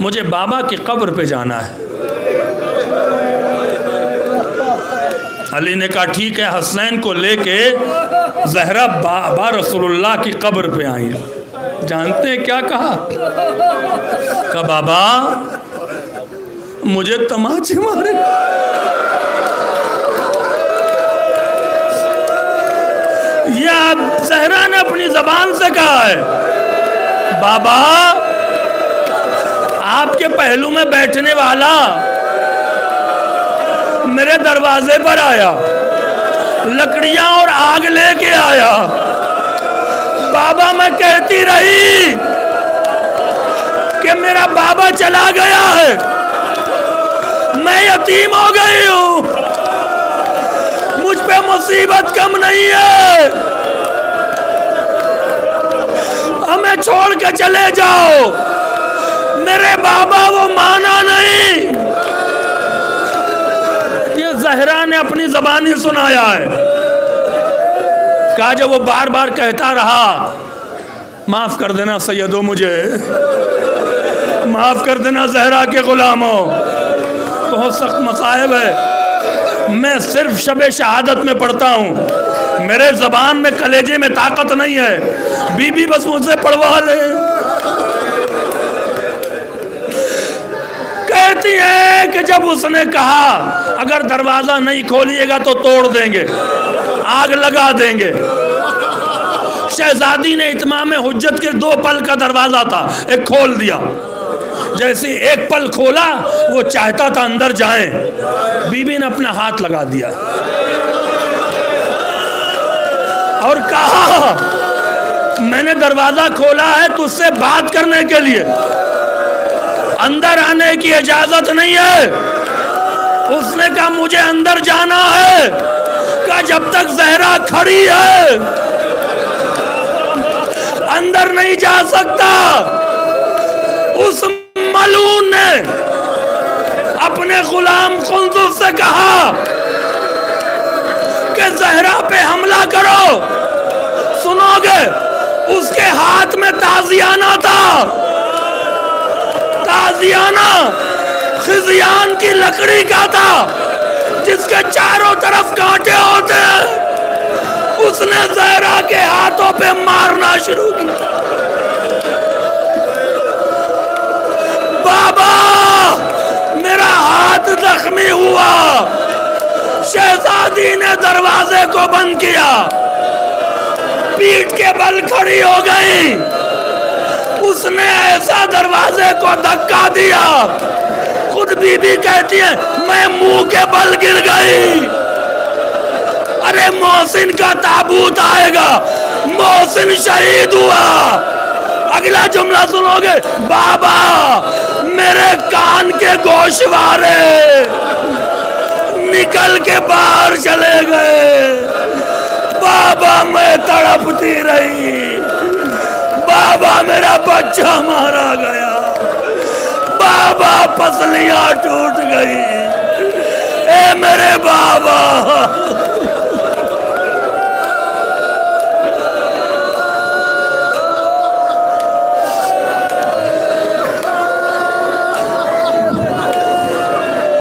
मुझे बाबा की कब्र पे जाना है। अली ने कहा ठीक है। हसनैन को लेके ज़हरा बाबा रसूलुल्लाह की कब्र पे आई। जानते हैं क्या कहा? कहा बाबा मुझे तमाचे मारे। यह ज़हरा ने अपनी जबान से कहा है। बाबा आपके पहलू में बैठने वाला मेरे दरवाजे पर आया, लकड़ियां और आग लेके आया। बाबा मैं कहती रही कि मेरा बाबा चला गया है, मैं यतीम हो गई हूं, मुझ पे मुसीबत कम नहीं है, हमें छोड़ के चले जाओ। मेरे बाबा वो माना नहीं। ये ज़हरा ने अपनी ज़बानी सुनाया है। कहा जब वो बार बार कहता रहा माफ कर देना सैयदो, मुझे माफ कर देना ज़हरा के गुलामों, बहुत सख्त मसाइब है, मैं सिर्फ शबे शहादत में पढ़ता हूँ, मेरे ज़बान में कलेजे में ताकत नहीं है, बीबी बस मुझसे पढ़वा ले। कहती है कि जब उसने कहा अगर दरवाजा नहीं खोलिएगा तो तोड़ देंगे, आग लगा देंगे, शहजादी ने इत्माम हुज्जत के 2 पल का दरवाजा था, एक खोल दिया। जैसे एक पल खोला वो चाहता था अंदर जाए, बीबी ने अपना हाथ लगा दिया और कहा मैंने दरवाजा खोला है तुझसे बात करने के लिए, अंदर आने की इजाजत नहीं है। उसने कहा मुझे अंदर जाना है। कहा जब तक ज़हरा खड़ी है अंदर नहीं जा सकता। उस मलून ने अपने गुलाम कुंजुस से कहा कि ज़हरा पे हमला करो। सुनोगे उसके हाथ में ताजियाना था, ताजियाना खिज़ियान की लकड़ी का था जिसके चारों तरफ कांटे होते हैं। उसने ज़हरा के हाथों पे मारना शुरू किया। बाबा मेरा हाथ जख्मी हुआ। शहजादी ने दरवाजे को बंद किया, पीठ के बल खड़ी हो गई। उसने ऐसा दरवाजे को धक्का दिया, खुद बीबी कहती है मैं मुंह के बल गिर गई। अरे मोहसिन का ताबूत आएगा, मोहसिन शहीद हुआ। अगला जुमला सुनोगे, बाबा मेरे कान के गोशवारे निकल के बाहर चले गए। बाबा मैं तड़पती रही, बाबा मेरा बच्चा मारा गया, बाबा पसलियां टूट गई। ए मेरे बाबा